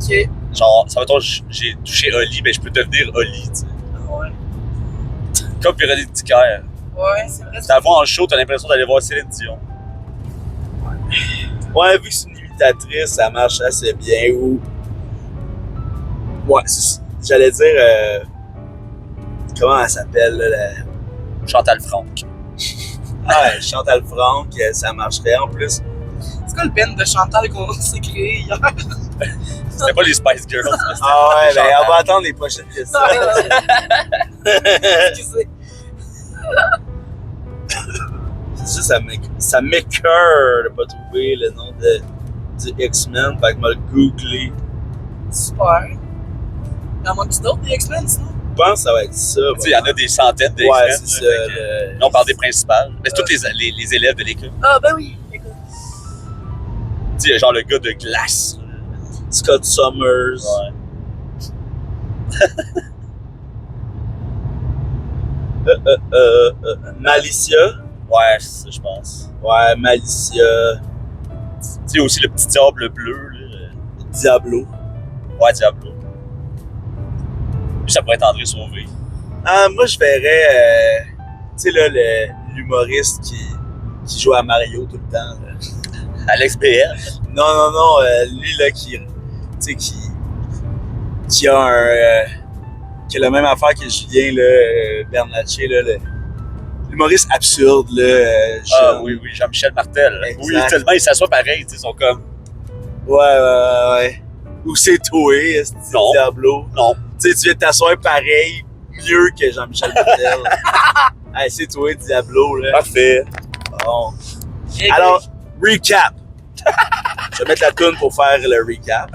Ok. Genre, ça va être, j'ai touché Oli, mais je peux devenir Oli, tu sais. Ouais. Comme Véronique Dicker. Ouais, c'est vrai. Ta voix en show, t'as l'impression d'aller voir Céline Dion. Ouais, vu que c'est une imitatrice, ça marche assez bien. Ou. Ouais, j'allais dire. Comment elle s'appelle, là? Chantal Franck. Ouais, Chantal Franck, ça marcherait en plus. C'est quoi le band de Chantal qu'on s'est créé hier? C'était pas les Spice Girls. mais c'était Ah ouais, ben Chantal. on va attendre les prochaines questions. Excusez. C'est ça, ça m'écoeure de pas trouver le nom du X-Men, fait que je vais le googler. Super. Il en manque d'autres des X-Men sinon? Je pense que ça va être ça. Tu sais, il y en a des centaines de Ouais, X-Men, c'est là, ça. fait que- Là, on parle des principales. Mais c'est tous les élèves de l'école. Ah ben oui, écoute. Tu sais, genre le gars de glace. Scott Summers. Ouais. Malicia. Ouais, c'est ça, je pense. Ouais, Malicia. Tu sais, aussi le petit diable bleu, là. Diablo. Ouais, Diablo. Puis ça pourrait être André Sauvé. Ah, moi, je verrais, tu sais, là, l'humoriste qui joue à Mario tout le temps. Là. Alex BL. Non, lui, là, tu sais, qui a qui a la même affaire que Julien, là, Bernatchez, là, l'humoriste absurde, là, Ah jeune. oui, Jean-Michel Martel. Exact. Oui, tellement ils s'assoient pareil, tu sais, ils sont comme. Ouais. Ou c'est toi, Non. Diablo. Non. Tu sais, tu viens de t'asseoir pareil, mieux que Jean-Michel Martel. Hey, c'est toi, Diablo, là. Parfait. Bon. Alors, recap. Je vais mettre la toune pour faire le recap.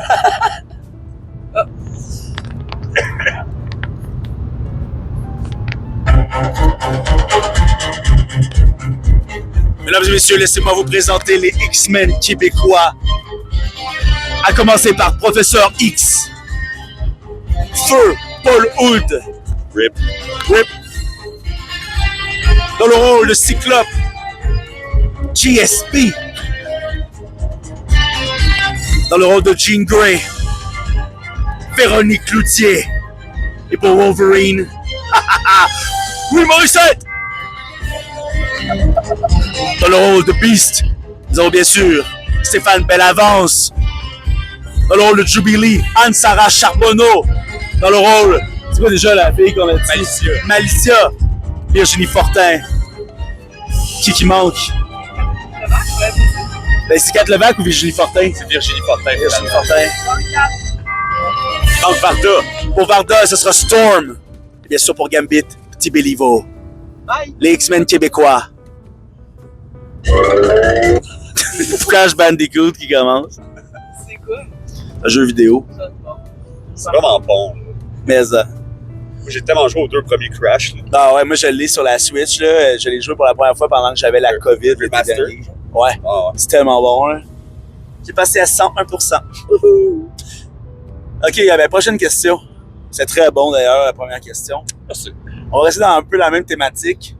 Mesdames et messieurs, laissez-moi vous présenter les X-Men québécois. À commencer par Professeur X. Feu, Paul Hood. Rip. Dans le rôle de Cyclope. GSP. Dans le rôle de Jean Grey. Véronique Cloutier. Et pour Wolverine. Louis Morissette. Dans le rôle de Beast, nous avons bien sûr Stéphane Bellavance. Dans le rôle de Jubilee, Anne-Sara Charbonneau. Dans le rôle, c'est quoi déjà la fille qu'on a dit? Malicia. Virginie Fortin. Qui manque? Ben, c'est Kat Levac ou Virginie Fortin? C'est Virginie Fortin. Virginie Fortin. Donc Varda. Pour Varda, ce sera Storm. Et bien sûr pour Gambit, Petit Béliveau. Bye. Les X-Men québécois. Crash Bandicoot qui commence. C'est quoi? Un jeu vidéo. Ça, bon. C'est vraiment bon. Là. Mais Moi, j'ai tellement joué aux deux premiers Crash. Là. ah ouais, moi je l'ai sur la Switch. Là. Je l'ai joué pour la première fois pendant que j'avais la COVID. l'été Remaster? dernier. Ouais, Ah ouais. c'est tellement bon. Là. J'ai passé à 101%. Ok, ben, prochaine question. C'est très bon d'ailleurs, la première question. Merci. On va rester dans un peu la même thématique.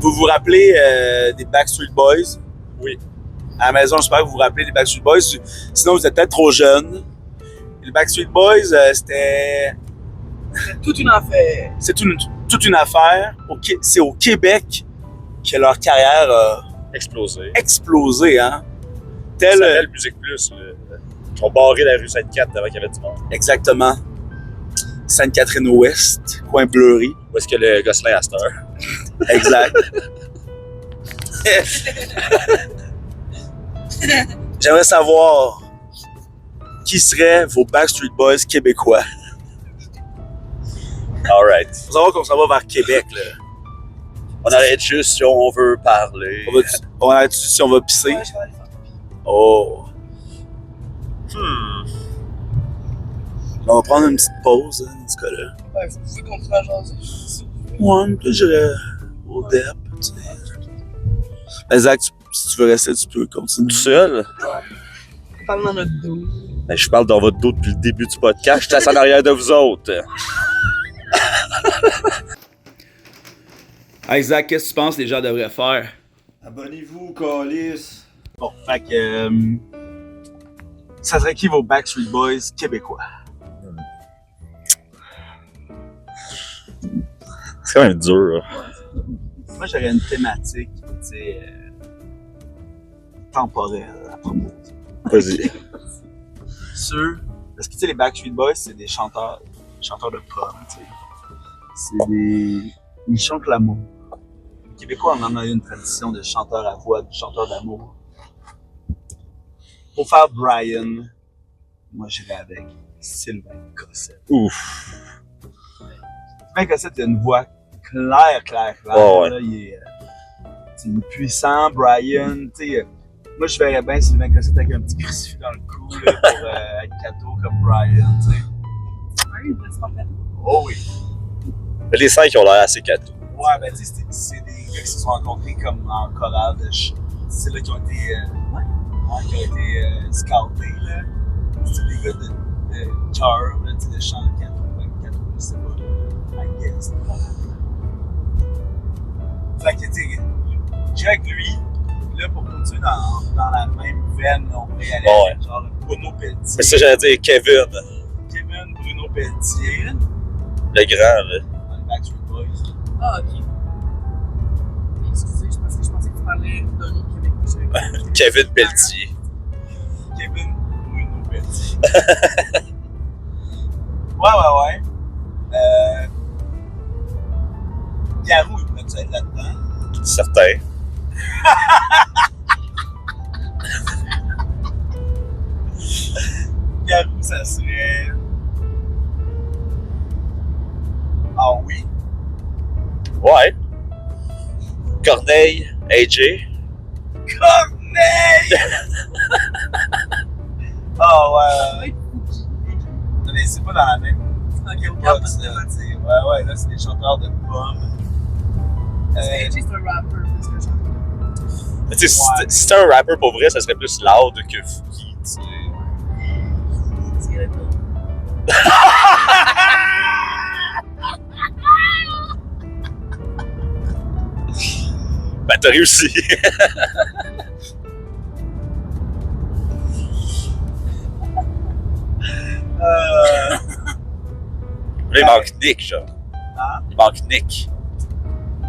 Vous vous rappelez des Backstreet Boys? Oui. À la maison, j'espère que vous vous rappelez des Backstreet Boys. Sinon, vous êtes peut-être trop jeune. Les Backstreet Boys, c'était... C'est toute une affaire. C'est toute une affaire. C'est au Québec que leur carrière a Explosé. explosé, hein? Ça Tel... s'appelle Musique Plus. Là. Ils ont barré la rue Sainte-Catherine avant qu'il y avait du monde. Exactement. Sainte-Catherine-Ouest, coin Bleury. Où est-ce que le Gosselin à cette heure? Exact. J'aimerais savoir qui seraient vos Backstreet Boys québécois. Alright. Faut savoir qu'on s'en va vers Québec, là. On arrête juste si on veut parler. On arrête si on va pisser. Ouais, je vais aller faire. Oh. Hmm. On va prendre une petite pause, hein, dans ce cas-là. Ouais, vous pouvez continuer à jaser. Si vous voulez. Ouais, puis là, j'irais au DEP, tu sais. Ben, Zach, si tu veux rester, tu peux continuer. Tout seul? Parle dans notre dos. Ben, je parle dans votre dos depuis le début du podcast. Je suis assis en arrière de vous autres. Hey Zach, qu'est-ce que tu penses que les gens devraient faire? Abonnez-vous, Calis. Bon, fait que... ça serait qui vos Backstreet Boys québécois? C'est quand même dur. Moi, j'aurais une thématique, tu sais, temporelle à propos. Vas-y. Parce que tu sais, les Backstreet Boys, c'est des chanteurs chanteurs de pop, tu sais. C'est des... Ils chantent l'amour. Les Québécois, on en a une tradition de chanteur à voix, de chanteur d'amour. Pour faire Brian, moi j'irais avec Sylvain Cossette. Ouf. Sylvain Cossette, il a une voix claire. Oh, ouais. Là, il est puissant, Brian, tu sais. Moi, je verrais bien Sylvain Cossette avec un petit crucifix dans le cou là, pour être cadeau comme Brian, tu sais. Ouais, il reste pas fait. Oh oui. Mais les 5 ont l'air assez cadeaux. Ouais, ben tu sais, c'est des gars qui se sont rencontrés comme en chorale de c'est là qui ont été, qui ont été scoutés, là. C'est des gars de charm, là, tu sais, de chant cadeau, je sais pas, I guess. Fait que, tu sais, j'ai avec lui, là, pour continuer dans la même veine, on pourrait aller avec genre Bruno Pelletier. Mais ça, j'allais dire Kevin. Kevin Bruno Pelletier. Le grand, là. Dans les Backstreet Boys. Ah, ok. Excusez, je pensais que tu parlais d'un autre Québécois. Kevin Pelletier. Kevin Bruno Pelletier. Ouais. Garou, il pourrait être là-dedans. Certain. Garou, ça serait. Ah oui. Ouais. Corneille, AJ. Corneille! Ah ouais. Non, mais c'est pas dans la même. Box, là, tu sais. Ouais, là, c'est des chanteurs de pommes. AJ, c'est un rapper, plus que chanteur. Mais tu sais, si c'était un rapper pour vrai, ça serait plus loud que Fouki, tu sais. C'est Ben, t'as réussi. Là, il manque Nick, genre. Hein? Il manque Nick.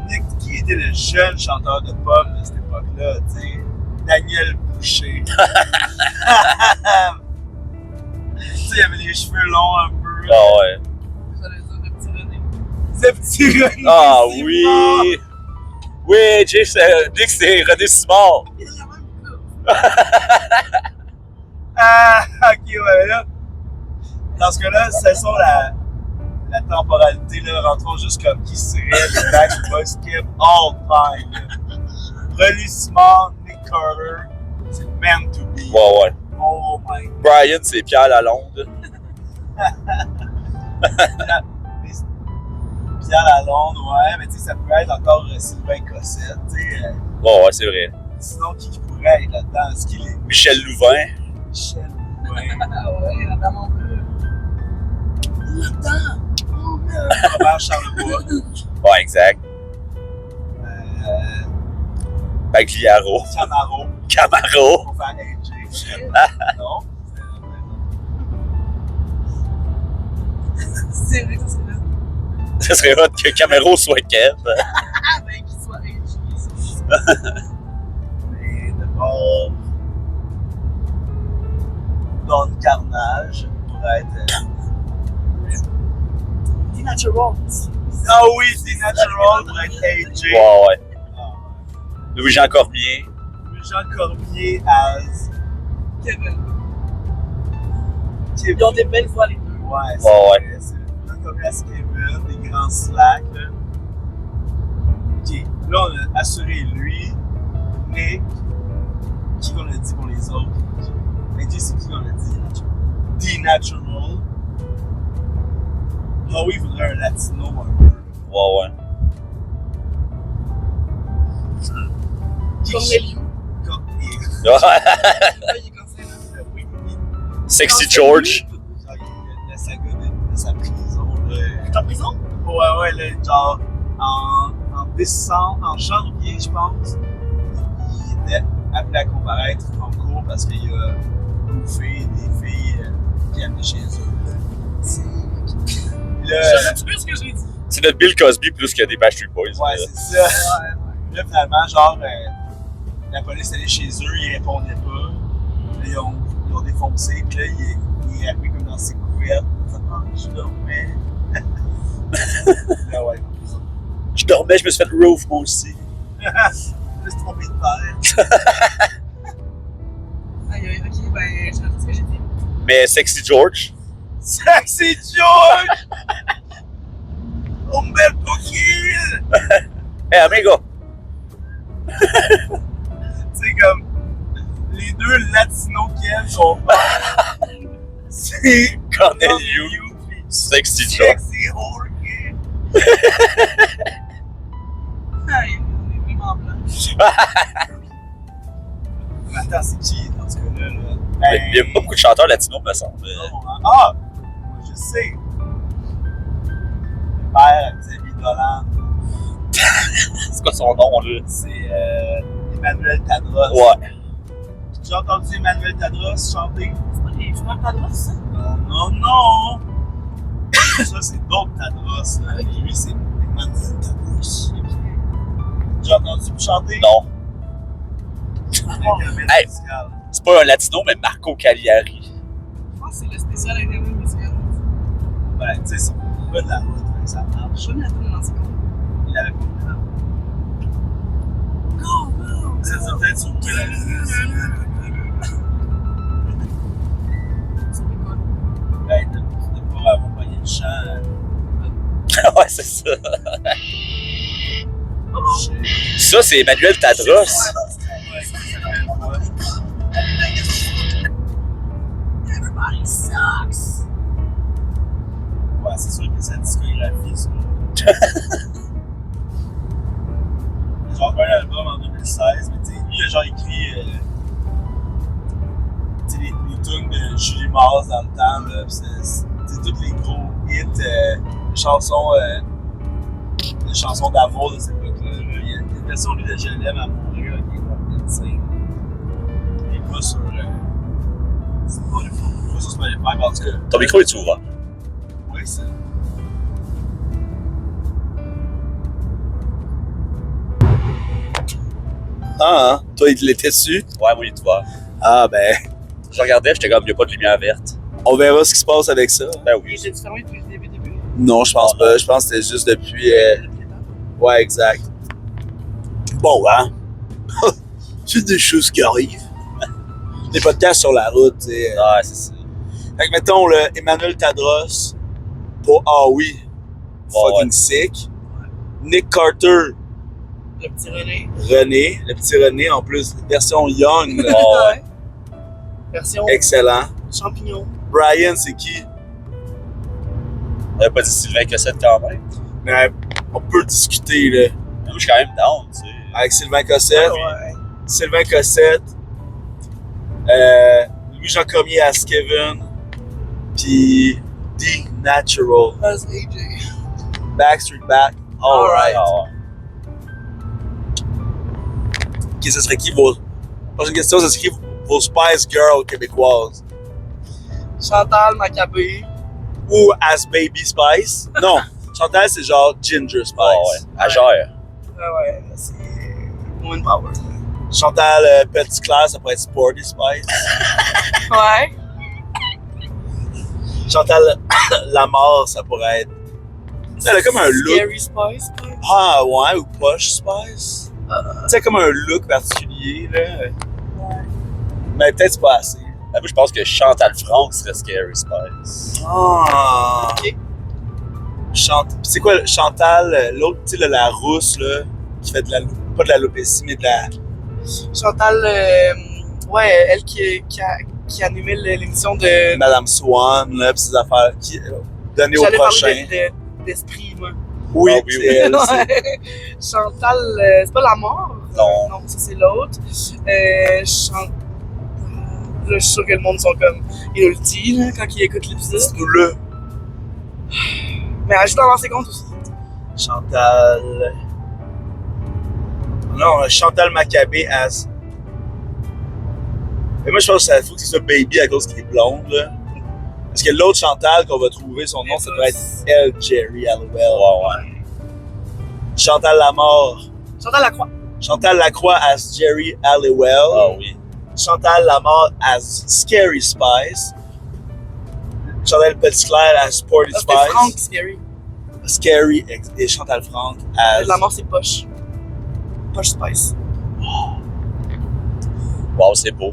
Nick, qui était le jeune chanteur de pop de cette époque-là, tu sais. Daniel Boucher. Tu sais, il avait les cheveux longs un peu. Ah ouais. J'allais dire le petit René. Ce petit René. Ah Simard. oui! Oui, Nick, c'est René Simard. Il y a même plus. Ah, ok, ouais, là. Dans ce cas-là, c'est ça la temporalité, là. Rentrons juste comme qui serait le Backstreet Boys skip all time, là. René Simard, Nick Carter, c'est meant to be. Ouais. Oh my god. Brian, c'est Pierre Lalonde. Pierre Lalonde, ouais, mais tu sais, ça pourrait être encore Sylvain Cossette, tu sais. Ouais, c'est vrai. Sinon, qui pourrait être là-dedans? Est-ce qu'il est Michel Louvain. Michel? Ouais. Ah ouais, la dame en bleu. Là-dedans. Oh merde. Robert Charlebois. Ouais, exact. Bagliaro. Camaro. Camaro. Pour faire AJ. Non. C'est vrai que c'est là. Ça serait hot que Camaro soit Kev. Ah ben, qu'il soit AJ. Mais d'abord, Don Carnage pourrait être. The Naturals. Ah oui, c'est Natural pour être AJ. Ouais. Ah, Louis-Jean Cormier. Jean Cormier as Kevin. Kevin. Ils ont des belles voix, les deux. Ouais, Ouais. c'est Jean Cormier as Kevin, des grands slacks. Là. Ok, là on a assuré lui, Nick. Qui qu'on a dit pour les autres? AJ, c'est qui qu'on a dit? The Natural. Ah oui, il faudrait un latino un peu. Ouais. Corneliu. Cormier. Ah, il est cancellé. Oui. Sexy George. La saga de sa prison. Là. Il est en prison? Ouais, là, genre en décembre, en janvier, je pense, il était appelé à comparaître en cours parce qu'il a bouffé des filles qui amenaient chez eux. J'aurais tué ce que j'ai dit. C'est notre Bill Cosby plus que des Backstreet Boys. Ouais, c'est ça. Là, finalement, genre, la police allait chez eux, ils répondaient pas. Là, ils ont défoncé, puis là, il est arrivé comme dans ses couvertes. Je dormais. Ah ouais. Je dormais, je me suis fait roof moi aussi. Je me suis trompé de père. Aïe, ok, ben, je retiens ce que j'ai dit. Mais Sexy George. Sexy George! Umberto Kill! Hey, amigo! C'est comme. Les deux latinos qu'elle sont pas. C'est. Corneliu. Sexy George. Sexy Jorge! Ah, il est vraiment blanc. Mais attends, c'est qui dans ce cas-là? Il y a pas beaucoup de chanteurs latinos, me semble. Ah! Je sais! Le père, Xavier Dolan. C'est quoi son nom, là? C'est Emmanuel Tadros. Ouais. J'ai entendu Emmanuel Tadros chanter. C'est pas les frères Tadros, ça? Non! Ça, c'est d'autres Tadros. Là. Lui, c'est Emmanuel Tadros. J'ai entendu chanter. Non. Intermède Hey. musical. C'est pas un latino, mais Marco Cagliari. Je pense que c'est le spécial internet musical. Ben, tu sais, c'est pas de la route, mais ça marche. Je connais la tune dans ce compte. Il avait pas de la Go, go! Ça se fait sur C'est quoi? Ben, de pas avoir pogné le chant. Ouais, c'est ça. Ça, c'est Emmanuel Tadros. Everybody sucks! Ouais, c'est sûr que sa discographie, ça. Genre, un album en 2016, mais tu sais, lui, il a genre écrit. Tu sais, les tunes de Julie Mars dans le temps, là. Pis c'est tous les gros hits, les chansons d'amour de cette époque-là. Là. Il y a une version, lui, de Je l'aime à mourir, qui est complète, tu sais. Il est pas sur. C'est pas le fond. Pas sur Spotify, mais en tout cas. Ton micro est ouvert. Oui, c'est. Ah, hein? Toi, il l'était dessus? Ouais, moi, il est ouvert. Ah, ben, Je regardais, j'étais comme, il n'y a pas de lumière verte. on verra ce qui se passe avec ça. Ben oui. J'ai-tu fermé depuis le début? Non, je pense pas. Je pense que c'était juste depuis. Ouais, exact. Bon, hein? C'est des choses qui arrivent. Des podcasts sur la route, tu sais. Ouais, c'est ça. Fait que, mettons, le Emmanuel Tadros, pour Ah oui, fucking ouais. sick. Nick Carter, Le petit René. René, le petit René, en plus, version young, là. Ouais. Version Excellent. champignon. Brian, c'est qui? On avait pas dit Sylvain Cossette quand même. Mais on peut discuter, là. Mais moi, je suis quand même down, tu sais. Avec Sylvain Cossette. Ouais. Sylvain Cossette. Louis-Jean Cormier as Kevin. Puis The Natural. As AJ. Backstreet Back. Alright. Ah ouais. Ok, ce serait qui vos. Prochaine question, ce serait qui vos Spice Girls québécoises? Chantal Maccabé. Ou as Baby Spice? Non. Chantal, c'est genre Ginger Spice. Ah ouais. À Gère. Ouais, c'est Woman Power. Chantal Petit Claire, ça pourrait être Sporty Spice. Ouais. Chantal Lamar, ça pourrait être. Elle a comme un look. Scary Spice. Ouais. Ah ouais, ou Posh Spice. Tu sais, comme un look particulier, là. Mais peut-être c'est pas assez. Moi, je pense que Chantal Franck serait Scary Spice. Ah! Ok. C'est quoi, Chantal, l'autre, tu sais, la rousse, là, qui fait de la. Pas de l'alopécie, mais de la. Chantal, ouais, elle qui animait l'émission de. Madame Swan, là, pis ces affaires. Qui, données au J'allais prochain. parler d'esprit, moi. Oui, Ah oui, c'est oui. elle. c'est- Ouais. Chantal, c'est pas la mort? Non. Non, ça c'est l'autre. Chantal. Là, je suis sûr que le monde sont comme. Ils nous le disent, là, quand ils écoutent l'épisode. Dites-nous-le. Mais ajoute dans ses comptes aussi. Chantal. Non, Chantal Maccabé as. Mais moi, je pense que ça faut que ce soit Baby à cause qu'elle est blonde, là. Parce que l'autre Chantal qu'on va trouver, son nom, ça devrait être Elle Jerry Halliwell. Ouais. Chantal Lamar. Chantal Lacroix. Chantal Lacroix as Jerry Halliwell. Ah oui. Chantal Lamar as Scary Spice. Chantal Petitclerc à Sporty Ah, c'était Frank Spice. Scary. Scary et Chantal Franck à... La mort, c'est Poche. Poche Spice. Wow, c'est beau.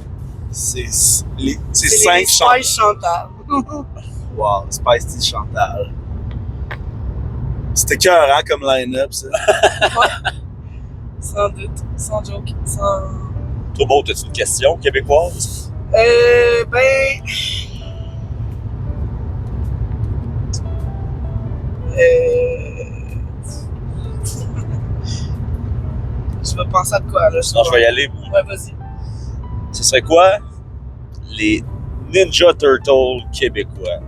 C'est C'est 5 les Spice Chantal. Wow, Spice Tea Chantal. C'était écœurant comme line-up, ça. Sans doute. Sans joke. Sans... Toi, bon, t'as-tu une question québécoise? Ben... Je vais penser à de quoi, là. Sinon, je vais y aller. Ouais, vas-y. Ce serait quoi les Ninja Turtles québécois?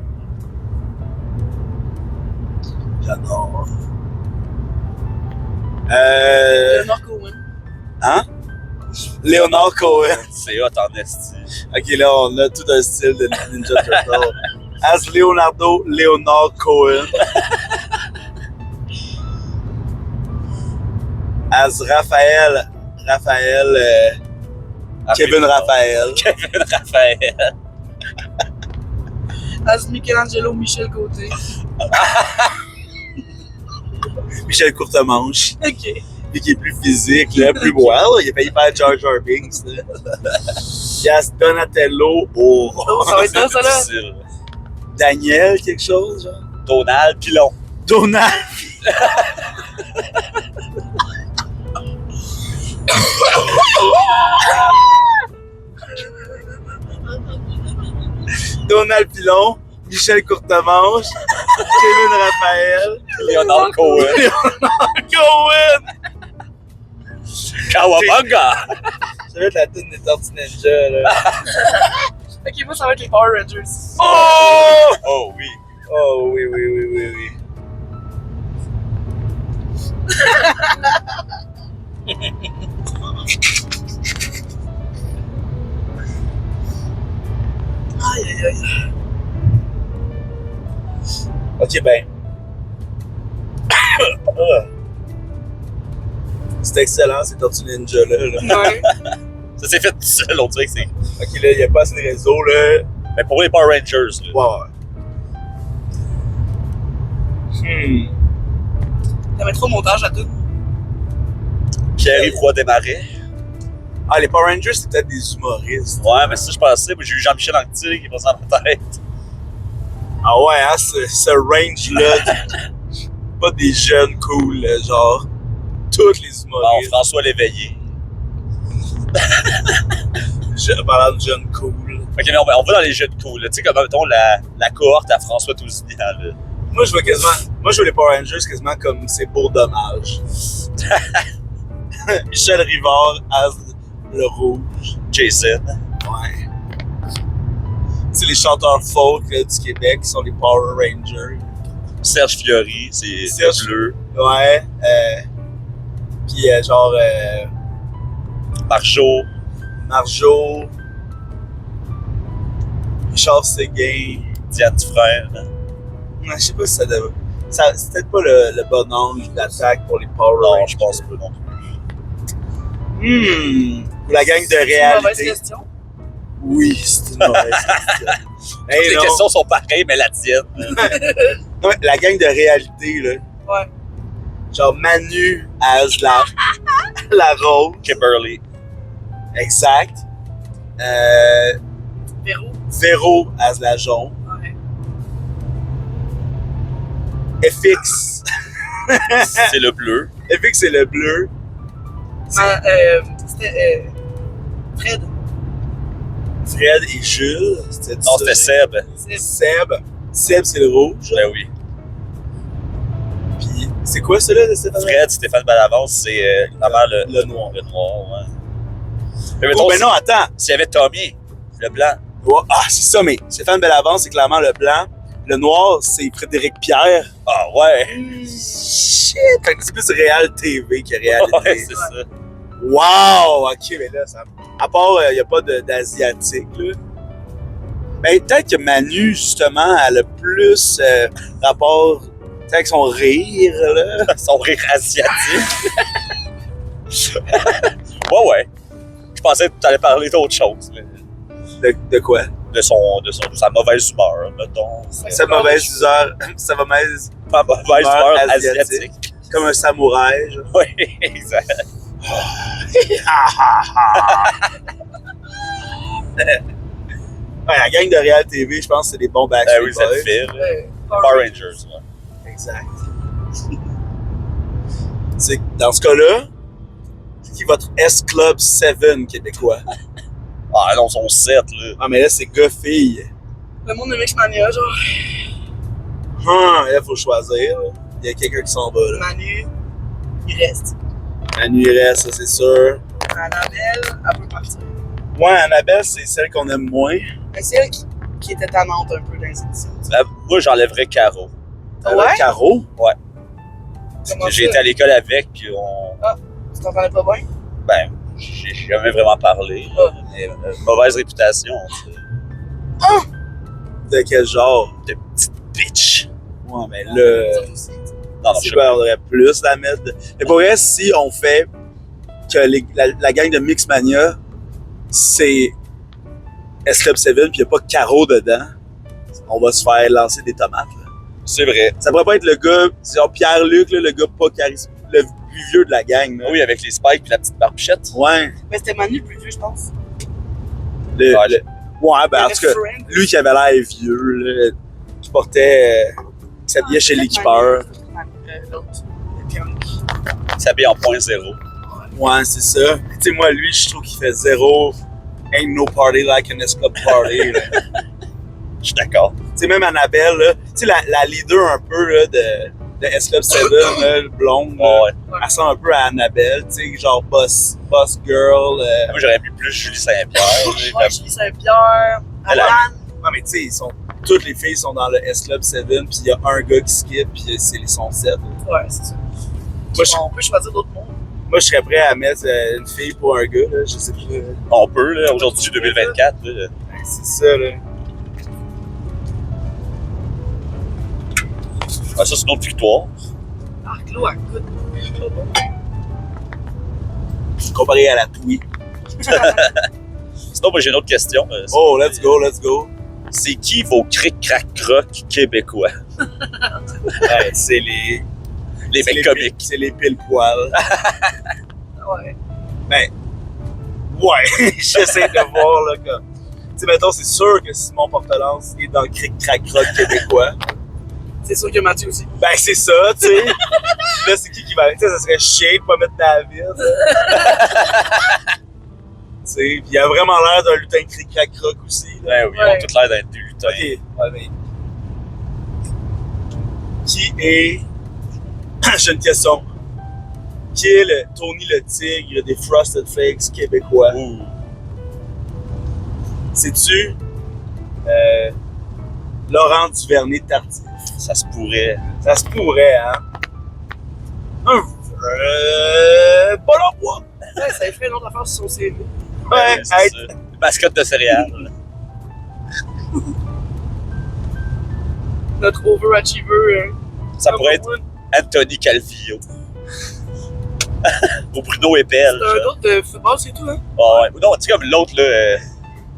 J'adore. Leonard Cohen. Hein? Léonard Cohen. C'est hot en esti. Ok, là, on a tout un style de Ninja Turtle. As Léonard Cohen. As Raphaël, Kevin Raphaël. Kevin Raphaël. As Michelangelo Michel Côté. Michel Courtemanche, Ok. lui qui est plus physique, là, plus wild. Il a failli faire Jar Jar Binks. Là. As Donatello, Oh, ça va être ça, ça, là. Difficile. Daniel, quelque chose, genre. Donald Pilon. Donald. Donald Pilon, Michel Courtemanche, Kevin Raphaël, Leonard Cohen. Cohen! Kawabanga. Ça va être la tune des Tortues Ninja, là. Ok, moi, ça va être les Power Rangers. Oh! Oh oui. Oh oui, oui, oui, oui, oui. Aïe, aïe, aïe. Ok, ben. C'est excellent, ces Tortues Ninja-là. Ouais. Ça s'est fait tout seul, on dirait que c'est. Ok, là, il n'y a pas assez de réseau, là. Mais pour les Power Rangers, là. Wow. T'avais trop montage à tout. Pierre-Yves Roy Desmarais. Ah, les Power Rangers, c'est peut-être des humoristes. Ouais, mais ça, je pensais. Moi, j'ai eu Jean-Michel Anctil qui est passé dans ma tête. Ah ouais, hein, ce range-là. Pas des jeunes cool, là, genre. Tous les Bon, humoristes. François Léveillé. Parlant de jeunes cool. Ok, mais on va dans les jeunes cool, là. Tu sais, comme, mettons, la cohorte à François Tousignan, là. Moi, je vois les Power Rangers quasiment comme c'est pour dommage. Michel Rivard, as le rouge. Jason. Ouais. C'est les chanteurs folk là, du Québec qui sont les Power Rangers. Serge Fiori, c'est Serge- bleu. Ouais. Puis genre Marjo. Marjo. Richard Séguin. Diane Dufresne. Je sais pas si ça devait. C'est peut-être pas le bon angle d'attaque pour les Power Non, Rangers. je pense pas non plus. La gang de C'est une mauvaise réalité. question. Oui, c'est une mauvaise question. Hey, Toutes les non. questions sont pareilles, mais la tienne. Non, mais la gang de réalité, là. Ouais. Genre Manu as la rose. Kimberly. Exact. Véro. Véro as la jaune. Ouais. FX. C'est le bleu. FX, c'est le bleu. C'était Fred. Fred et Jules. C'était Non, c'était Seb. Seb. Seb, c'est le rouge. Ben oui. Puis, c'est quoi celui-là de Stéphane? Fred, Stéphane Balavance, c'est vraiment Le noir. Le noir, ouais. Mais Oh, mettons, ben non, attends. s'il y avait Tommy, le blanc. Ouais, ah, c'est ça, mais Stéphane Bellavance, c'est clairement le blanc. Le noir, c'est Frédéric Pierre. Ah ouais. Shit! Fait que c'est plus Réal TV que Réalité. Ouais, c'est ça. Wow! Ok, mais là, ça... à part, il n'y a pas d'Asiatique, là. Ben, peut-être que Manu, justement, elle a plus rapport avec son rire, là. Son rire asiatique. Ouais, ouais. Je pensais que tu allais parler d'autre chose. Mais... De quoi? de sa mauvaise humeur, mettons. Sa mauvaise humeur, sa mauvaise Sa mauvaise humeur asiatique. comme un samouraï. Genre. Oui, exact. Ouais, la gang de Real TV, je pense que c'est des bons Backstreet Oui, ça Boys. le fait. Ouais. Power Rangers, ouais. Exact. C'est dans ce cas-là, c'est qui est votre S-Club 7 québécois? Ah non, son 7, là. Ah, mais là, c'est gars-filles. Le monde de Mixmania, genre, Là, faut choisir. Là. Il y a quelqu'un qui s'en va, là. Manu, il reste. Manu il reste, ça, c'est sûr. Annabelle, elle peut partir. Ouais, Annabelle, c'est celle qu'on aime moins. Mais c'est elle qui était tannante un peu dans les émissions. Moi, j'enlèverais Caro. Ouais? Caro? Comment J'ai ça? été à l'école avec, puis on... Tu t'entendais pas bien? Ben, j'ai jamais vraiment parlé. Ah. Mais, mauvaise réputation, tu sais. De quel genre? De petite bitch. Ouais, mais là, Ça aussi. Non, je je sais faudrait plus la mettre. Mais pour vrai, si on fait que la gang de Mixmania, c'est S-Club 7 puis il n'y a pas Caro dedans, on va se faire lancer des tomates. Là. C'est vrai. Ça pourrait pas être le gars, disons Pierre-Luc, là, le gars pas charismatique, le plus vieux de la gang. Là. Oui, avec les spikes puis la petite barbichette. Ouais. Mais c'était Manu le plus vieux, je pense. Ouais, Ouais. ben en tout cas, Frank. lui qui avait l'air vieux, là, qui portait, qui s'habillait chez l'équipeur. L'autre, le Pierre-Luc. Il s'habille en .0. Ouais, c'est ça. Tu sais, moi, lui, je trouve qu'il fait zéro. Ain't no party like an S-Club party. là. Je suis d'accord. Tu sais, même Annabelle, là, tu sais, la leader un peu là, de S-Club 7, là, le blonde, là, Ouais. elle ressemble un peu à Annabelle, tu sais, genre boss girl. Moi, j'aurais mis plus Julie Saint-Pierre. Ouais, Julie Saint-Pierre, Elle a- Alan. Ouais, mais tu sais, toutes les filles sont dans le S-Club 7, puis il y a un gars qui skip, puis c'est les sons 7. Ouais, c'est ça. Moi, je, On peut choisir d'autres mondes. moi, je serais prêt à mettre une fille pour un gars, là, je sais pas. On peut, là, aujourd'hui, 2024. Là. Ben, c'est ça, là. Ah, ça, c'est une autre victoire. Arclo, elle coûte. Comparé à la Twi. Sinon, moi, j'ai une autre question. Oh, let's go, let's go. C'est qui vos cric-crac-croc québécois? Ouais, c'est les Les mecs comiques. C'est les pile-poils. Ouais. Ouais, j'essaie de voir, là, comme... Tu sais, mettons, c'est sûr que Simon Portelance est dans le cric-crac-croc québécois. C'est sûr que Mathieu aussi. Ben, c'est ça, tu sais. Là, c'est qui va... Tu sais, ça serait chiant de pas mettre David. Tu sais, pis il a vraiment l'air d'un lutin cric-crac-croc aussi, là. Ben oui, ils Ouais. ont tout l'air d'être des lutins. Ok, ouais, mais... Qui est... J'ai une question. Qui est le Tony le Tigre des Frosted Flakes québécois? Ouh. C'est-tu Laurent Duvernay-Tardif? Ça se pourrait. Ça se pourrait, hein? Un Paul Emploi! Ouais, ça ferait une autre affaire sur son CV. Ouais, c'est être- ça. Mascotte de céréales. Notre overachiever. Ça pourrait être Anthony Calvillo. Ou Bruno Eppel. C'est un autre de football, c'est tout, hein? Ah ouais. Ou non, tu sais, comme l'autre, là,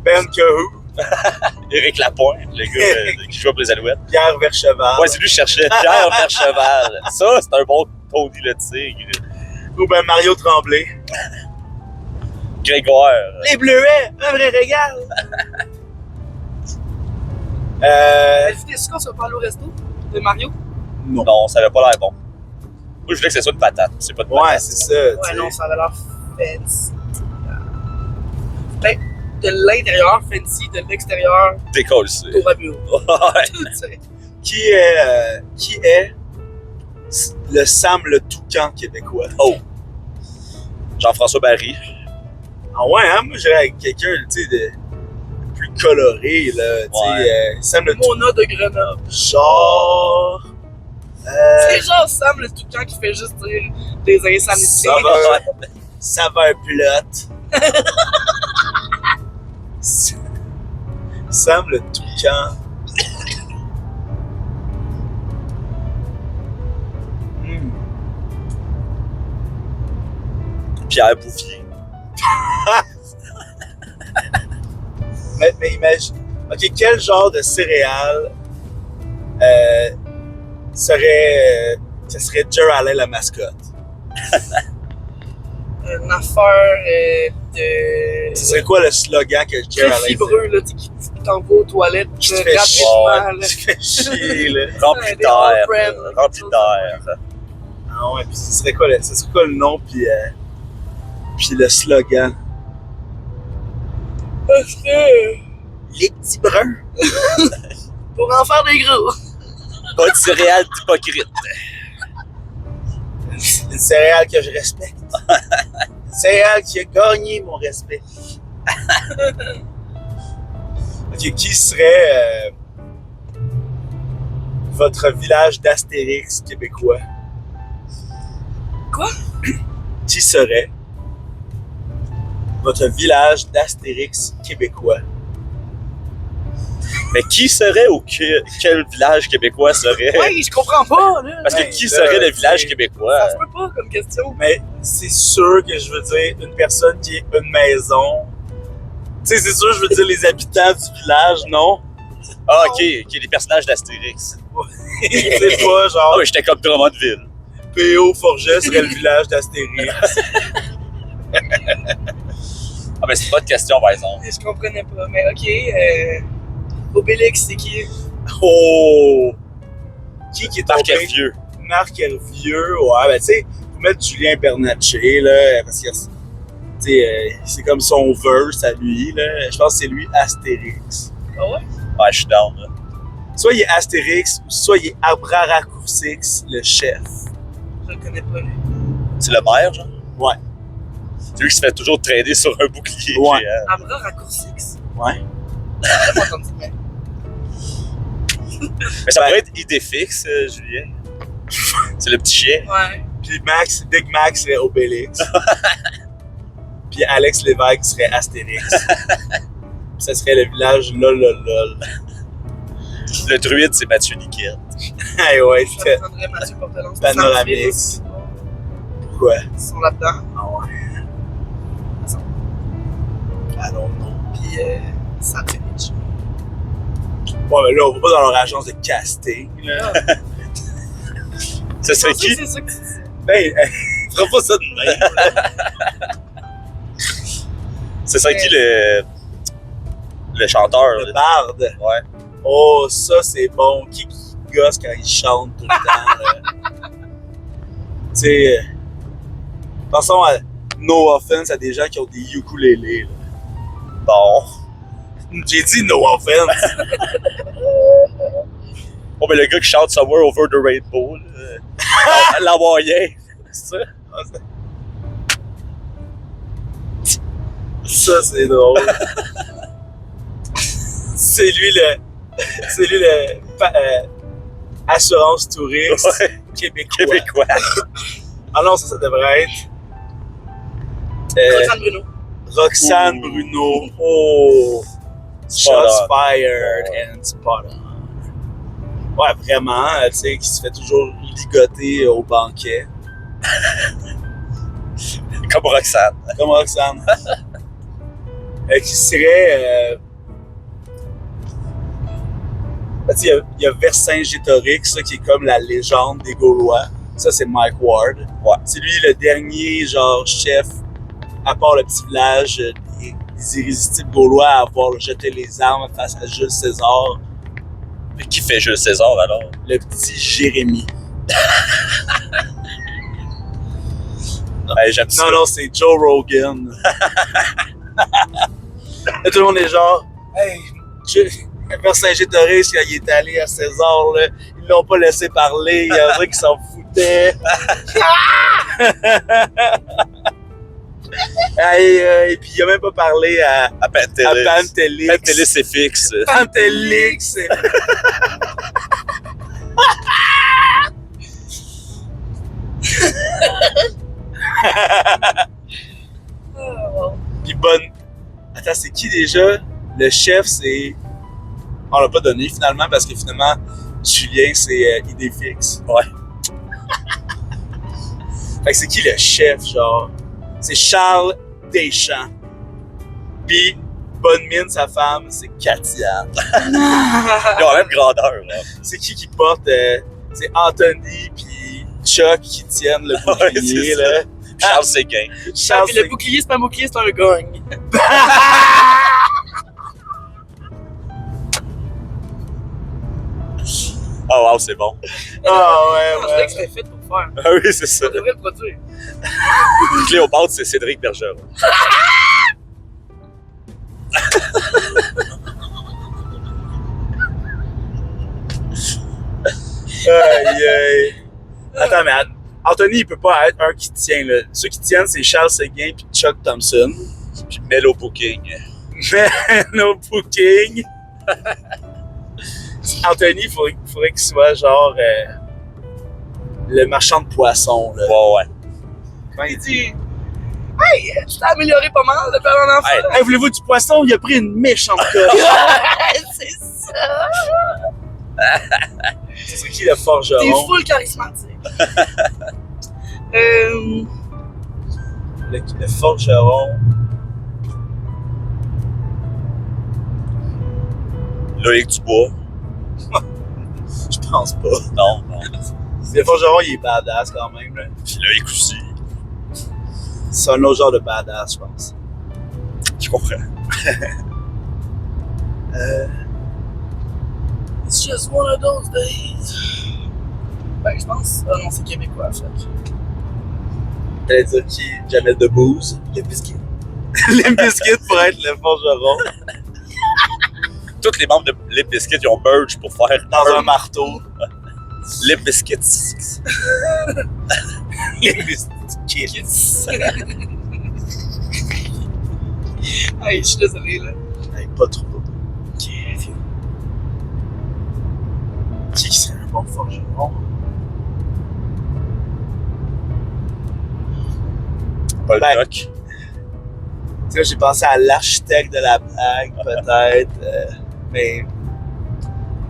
Ben Cahoue, Éric Lapointe, le gars qui joue pour les Alouettes. Pierre Vercheval, Ouais, c'est lui que je cherchais. Pierre Vercheval. Ça, c'est un bon Tony le Tigre. ou ben Mario Tremblay. Grégoire. Les Bleuets, un vrai régal! Avez-vous des sucres sur le au resto de Mario? Non. Non, ça avait pas l'air bon. Moi, je voulais que ce soit une patate. C'est pas de Ouais, patate. c'est ça, tu Ouais, sais. non, ça avait l'air fancy. Ben, de l'intérieur, fancy, de l'extérieur, Décolle, tour à bureau. Ouais. Tout ça. Qui est le Sam le Toucan québécois? Oh. Jean-François Barry. Ah ouais, hein? Moi, j'irais avec quelqu'un, tu sais, de plus coloré, là. Tu sais, Sam le Toucan. Mona de Grenoble. Genre. C'est genre Sam le Toucan qui fait juste dire des insanités. Saveur plot. Sam le Toucan. Hmm. Pierre Bouvier. Mais imagine. OK, quel genre de céréales serait Geraldine la mascotte? Une affaire de... Ce serait quoi le slogan que Très Geraldine fibreux, là, qui t'envoie aux toilettes Qui te fait rapidement, là. Tu fais chier, là. Rempli Des d'air. on-prem, là, Rempli quelque d'air. Ah ouais, puis ce serait quoi le nom puis le slogan? Parce que... Les petits bruns. Pour en faire des gros. Pas de céréales d'hypocrite. Une céréale que je respecte. Une céréale qui a gagné mon respect. Ok, qui serait votre village d'Astérix québécois? Quoi? Qui serait votre village d'Astérix québécois? Mais qui serait ou quel village québécois serait? Ouais, je comprends pas, là. Parce que Ben, qui là, serait le village c'est- québécois? Ça se peut pas comme question. Mais c'est sûr que je veux dire une personne qui est une maison. Tu sais, c'est sûr, je veux dire les habitants du village, non? Ah, ok, les personnages d'Astérix. C'est pas Ah, genre mais j'étais comme Drummondville. P.O. Forget serait le village d'Astérix. Ah, mais c'est pas de question, par exemple. Je comprenais pas, mais ok. Obélix, c'est qui? Oh! Qui est Marc tombé? Hervieux. Marc Hervieux, ouais, ben tu sais, faut mettre Julien Bernatchez, là, parce que, tu sais, c'est comme son verse à lui, là. Je pense que c'est lui Astérix. Ah ouais? Ouais, je suis down, là. Soit il est Astérix, ou soit il est Abraracoursix, le chef. Je le connais pas, lui. C'est le maire, genre? Ouais. C'est lui qui se fait toujours traîner sur un bouclier. Ouais. géant. Abra Raccourcix. Ouais. J'ai jamais entendu, mais... Mais ça Ben- pourrait être idée fixe, Julien. C'est le petit chien. Ouais. Puis Big Mac serait Obélix. Puis Alex Lévesque serait Astérix. Puis ça serait le village lololol. Le druide, c'est Mathieu Niquette. Hey, ouais, Je c'était... prendrais Mathieu Portelance. Panoramix. Pourquoi? Ils sont là-dedans. Ah ouais. Ah non, non. Puis, ça fait bitch. Bon, mais là, on va pas dans leur agence de casting, là. Ce serait qui? C'est ça que tu dis. Ben, feras pas ça de même. Ce serait qui le chanteur? Le là? barde. Ouais. Oh, ça, c'est bon. Qui gosse quand il chante tout le temps, là? Tu sais, pensons à no offense à des gens qui ont des ukulélés, là. Bon. J'ai dit no offense. Oh, mais le gars qui chante Somewhere Over the Rainbow, là. L'Hawaïen. C'est ça? Ça, c'est drôle. C'est lui le assurance touriste Ouais. québécois. Québécois. Ah non, ça devrait être Roxane Bruno. Roxane Ouh. Bruno. Oh, Spot shots on. fired and spot on. Ouais, vraiment, tu sais, qui se fait toujours ligoter au banquet. Comme Roxane. Comme Roxane. Qui serait. Tu sais, il y a Vercingétorix, ça, qui est comme la légende des Gaulois. Ça, c'est Mike Ward. Ouais. C'est lui le dernier, genre, chef, à part le petit village des irrésistibles Gaulois, à avoir jeté les armes face à Jules César, Mais qui fait Jules César, alors? le petit Jérémie. Hey, j'aime ça. Non, non, c'est Joe Rogan. Là, tout le monde est genre, hey, Vercingétorix, quand il est allé à César, là, ils l'ont pas laissé parler, il y a un qui s'en foutait. Et puis il a même pas parlé à À Pantelis. Pantelis. Pantelis, c'est fixe. Pantelis, c'est... Oh. Puis bonne... Attends, c'est qui déjà? Le chef, c'est... On l'a pas donné finalement, parce que finalement, Julien, c'est idée fixe. Ouais. Fait que c'est qui le chef, genre? C'est Charles Deschamps. Puis, bonne mine, sa femme, c'est Katia. Ils ont la même grandeur, là. C'est qui porte? C'est Anthony puis Chuck qui tiennent le bouclier, c'est là. Charles Séguin. Charles, Puis le bouclier, c'est pas un bouclier, c'est un gong. Oh wow, c'est bon. Ah Je ouais, dirais ouais. que c'était fait pour faire. Ah oui, c'est ça. On devrait le produire. Cléopâtre, c'est Cédric Bergeron. Aïe, aïe. Attends, mais Anthony, il peut pas être un qui tient, là. Ceux qui tiennent, c'est Charles Séguin puis Chuck Thompson. Puis Mellow Booking. Mais no booking. Anthony, il faudrait qu'il soit genre le marchand de poissons, là. Ouais. Quand il dit Hey, tu t'es amélioré pas mal depuis un enfant. Hey, voulez-vous du poisson? Il a pris une méchante coche. C'est ça. C'est qui le T'es forgeron? full charismatique. Le forgeron. Loïc Dubois. Je pense pas. Non. Le forgeron, il est badass quand même, là. Puis Loïc aussi. C'est un autre genre de badass, je pense. Je comprends. It's just one of those days. Ben, je pense. Ah non, c'est québécois, ça. T'allais dire qui? Jamel Debbouze. Le biscuit. Limp Bizkit pour être le forgeron. Tous les membres de Limp Bizkit, ils ont merge pour faire Dans un marteau. Limp Bizkit. Limp Bizkit. Hey, je suis désolé, là. Hey, pas trop. Qui serait un bon forgeron? Paul Ben, Doc. Tu sais, j'ai pensé à l'architecte de la blague, peut-être. Mais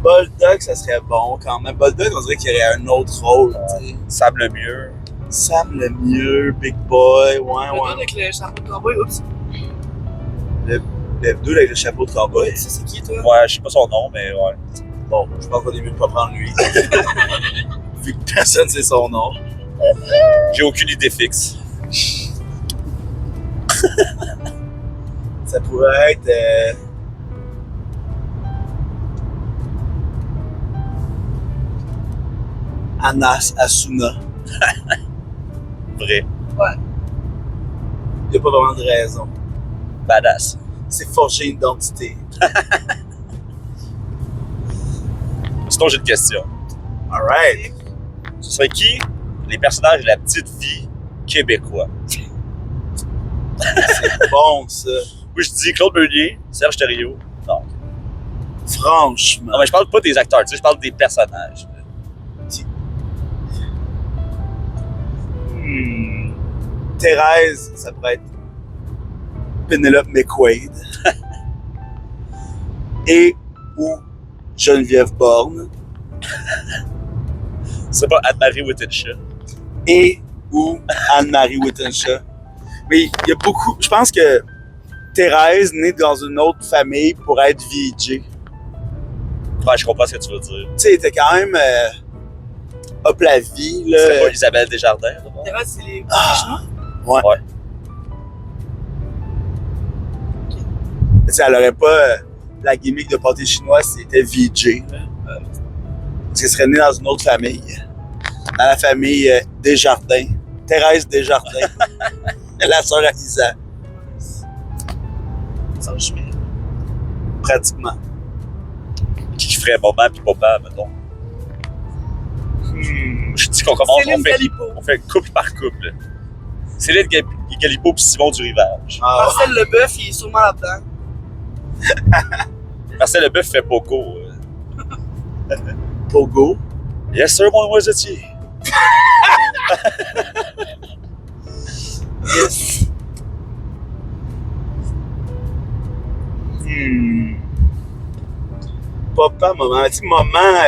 Boldock, ça serait bon quand même. Boldock, on dirait qu'il y aurait un autre rôle, tu sais. Sam Lemieux. Sam Lemieux, Big Boy, ouais. Le gars avec le chapeau de cowboy, oups. Le dude avec le chapeau de cowboy. Ça, c'est qui, toi? Ouais, je sais pas son nom, mais ouais. Bon, je pense qu'on est mieux de pas prendre lui. Vu que personne sait son nom. J'ai aucune idée fixe. Ça pourrait être. Anas Asuna. Vrai. Il n'y a pas vraiment de raison. Badass. C'est forger une identité. Sinon, j'ai une question. Alright. Ce serait qui les personnages de la petite vie québécois? C'est bon, ça. Moi, je dis Claude Meunier, Serge Thériault. Non. Franchement. Non, mais je parle pas des acteurs, tu sais, je parle des personnages. Thérèse, ça pourrait être Penelope McQuaid. Et ou Geneviève Borne. C'est pas Anne-Marie Whittingham. Et ou Anne-Marie Whittingham. Mais il y a beaucoup. Je pense que Thérèse, née dans une autre famille, pourrait être VJ. Ouais, je comprends ce que tu veux dire. Tu sais, elle était quand même hop la vie, C'est pas là. Isabelle Desjardins, d'abord? Thérèse, c'est les Ah. chinois? Ouais. Tu sais, elle aurait pas la gimmick de pâté chinois si c'était VJ. Là. Parce qu'elle serait née dans une autre famille. Dans la famille Desjardins. Thérèse Desjardins. La sœur à Isa. Ça, je mets. Pratiquement. Qui ferait maman pis papa, mettons? Je dis qu'on commence, Céline Galipo. on fait couple par couple. Céline Galipo pis Simon du Rivage. Ah, Marcel Leboeuf, il est sûrement là-dedans. Marcel Leboeuf fait Poco. Pogo. Yes sir, mon oisetier. Yes. Papa, maman. Tu sais, maman,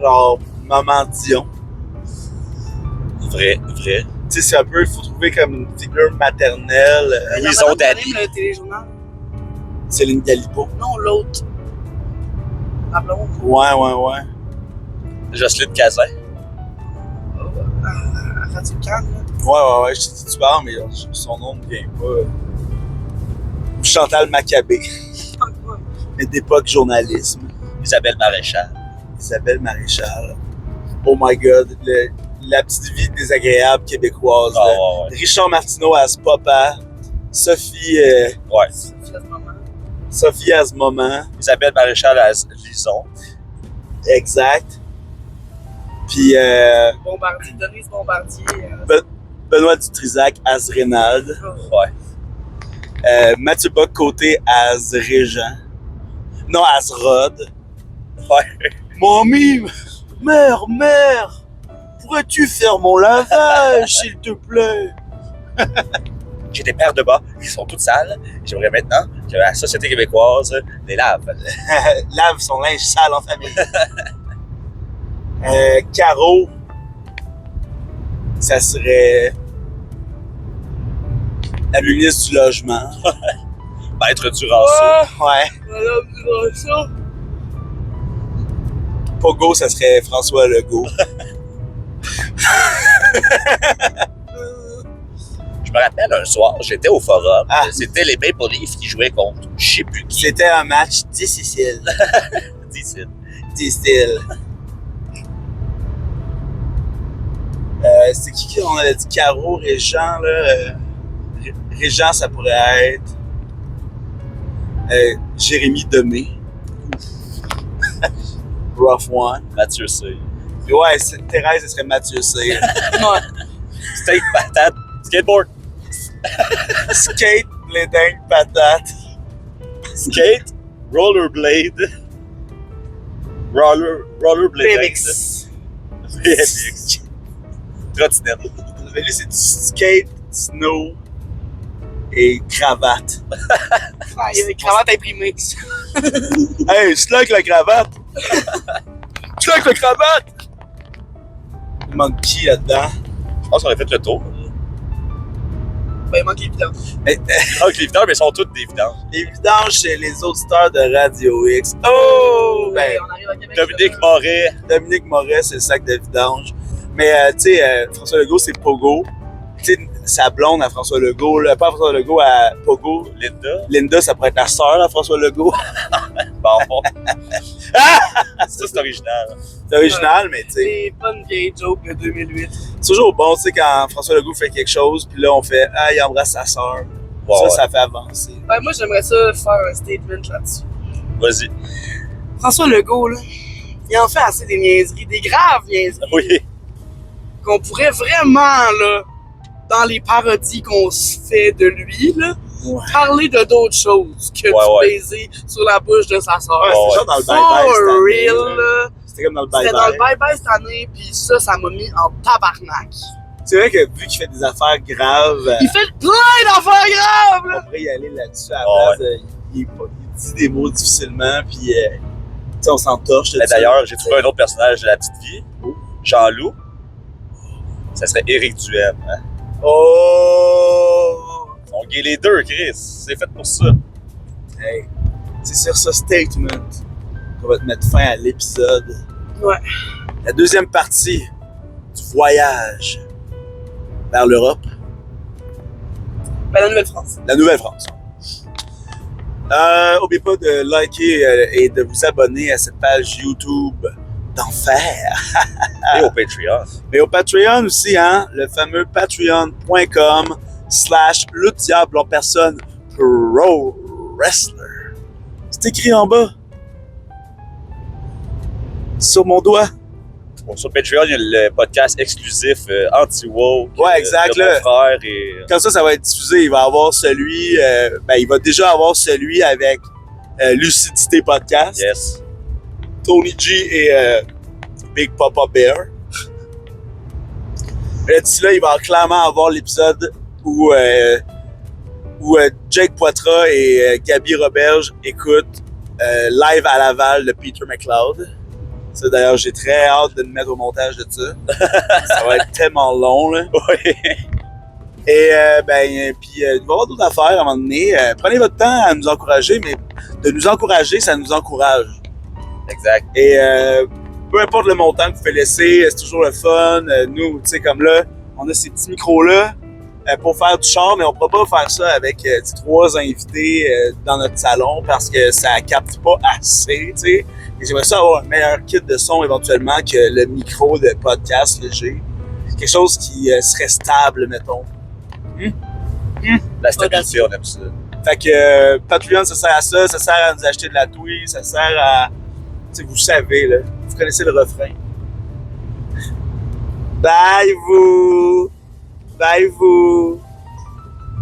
genre, maman Dion. Vrai. Tu sais, c'est un peu, il faut trouver comme une figure maternelle. Louison Madame Dany. Dany, le téléjournal. Céline Galipo. Non, l'autre. La blonde. Ouais. Jocelyne Cazin. À Radio Cannes, là. Ouais, je sais de qui tu parles, mais son nom ne vient pas. Ou Chantal Maccabé, mais d'époque journalisme. Isabelle Maréchal. Isabelle Maréchal. Oh my god, la petite vie désagréable québécoise. Ah, là. ouais. Richard Martineau as papa. Sophie, Ouais. Sophie à ce moment. Isabelle Maréchal à Lison. Exact. Puis Bombardier, Denise Bombardier. Benoît Dutrisac as Rénald. Ouais. Mathieu Bock-Côté as Régent. Non, as Rod. Ouais. Mamie, mère, pourrais-tu faire mon lavage, s'il te plaît? J'ai des paires de bas qui sont toutes sales. J'aimerais maintenant que la société québécoise les lave. Lave son linge sale en famille. Caro, ça serait la ministre du Logement. Maître Duranceau. Ouais. Madame Duranceau. Pogo, ça serait François Legault. Je me rappelle un soir, j'étais au forum. Ah. C'était les Maple Leafs qui jouaient contre je sais plus qui. C'était un match difficile. Difficile. Difficile. C'est qui on avait dit Caro, Régent, là? Régent, ça pourrait être Jérémy Demé. Rough one. Mathieu C. Ouais, Thérèse, ce serait Mathieu C. Ouais. Steak, patate, skateboard. Skate, bléding, patate. Skate, rollerblade. Rollerblading. BMX. BMX. Trottinette. Mais lui, c'est du skate, snow et cravate. Ah, il y a des cravates imprimées. Hey, slack la cravate! Slack la cravate! Il manque qui là-dedans? Je pense qu'on a fait le tour. Ben, il manque les vidanges. Donc, les vidanges, mais ils sont toutes des vidanges. Les vidanges, c'est les auditeurs de Radio X. Oh! Ben, on arrive à Québec. Dominique Moret. Dominique Moret, c'est le sac de vidange. Mais, tu sais, François Legault, c'est Pogo. Tu sais, sa blonde à François Legault, là, pas François Legault, à Pogo. Linda, ça pourrait être la sœur à François Legault. Bon. Ça, c'est original. C'est original, mais tu sais, Des bonnes vieilles jokes de 2008. c'est toujours bon, tu sais, quand François Legault fait quelque chose, puis là, on fait « Ah, il embrasse sa sœur. Ouais, Ça fait avancer. Ben, moi, j'aimerais ça faire un statement là-dessus. Vas-y. François Legault, là, il en fait assez des niaiseries, des graves niaiseries. Oui. Qu'on pourrait vraiment, là, dans les parodies qu'on se fait de lui, là, Ouais. parler de d'autres choses que Ouais. du baiser sur la bouche de sa sœur. Ouais, ouais. c'est genre dans le For bye-bye cette année. real, là. C'était comme dans le C'était dans le bye-bye. bye-bye cette année, pis ça m'a mis en tabarnak. C'est vrai que vu qu'il fait des affaires graves, Il fait plein d'affaires graves, là! on pourrait y aller là-dessus à la Ouais. place. Il dit des mots difficilement, puis tu sais, on s'entorche. Mais d'ailleurs, j'ai trouvé un autre personnage de la petite vie. Oh. Jean-Loup. Ça serait Éric Duhem. Hein? Oh! On gagne les deux, Chris. C'est fait pour ça. Hey, c'est sur ce statement qu'on va te mettre fin à l'épisode. Ouais. La deuxième partie du voyage vers l'Europe, Ben, la Nouvelle-France. la Nouvelle-France. N'oubliez pas de liker et de vous abonner à cette page YouTube d'enfer. Et au Patreon. Mais au Patreon aussi, hein, le fameux patreon.com/le diable en personne pro wrestler. C'est écrit en bas. Sur mon doigt. Bon, sur Patreon, il y a le podcast exclusif anti-woke. Ouais, exact, de mon là. frère et... Comme ça va être diffusé. Il va avoir celui, il va déjà avoir celui avec Lucidité Podcast, Yes. Tony G et Big Papa Bear. Là, d'ici là, il va clairement avoir l'épisode où Jake Poitras et Gabi Roberge écoutent live à Laval de Peter McLeod. Ça, d'ailleurs, j'ai très hâte de me mettre au montage de ça. Ça va être tellement long, là. Oui. Et puis il va y avoir d'autres affaires à un moment donné. Prenez votre temps à nous encourager, mais de nous encourager, ça nous encourage. Exact. Et peu importe le montant que vous pouvez laisser, c'est toujours le fun. Nous, tu sais, comme là, on a ces petits micros-là pour faire du char, mais on ne pourra pas faire ça avec 3 invités dans notre salon parce que ça capte pas assez, tu sais. Et j'aimerais ça avoir un meilleur kit de son éventuellement que le micro de podcast léger. Quelque chose qui serait stable, mettons. La stabilité, on aime ça. Fait que Patreon, ça sert à ça sert à nous acheter de la touille, ça sert à... Tu sais, vous savez, là, vous connaissez le refrain. Bye vous! Bye vous!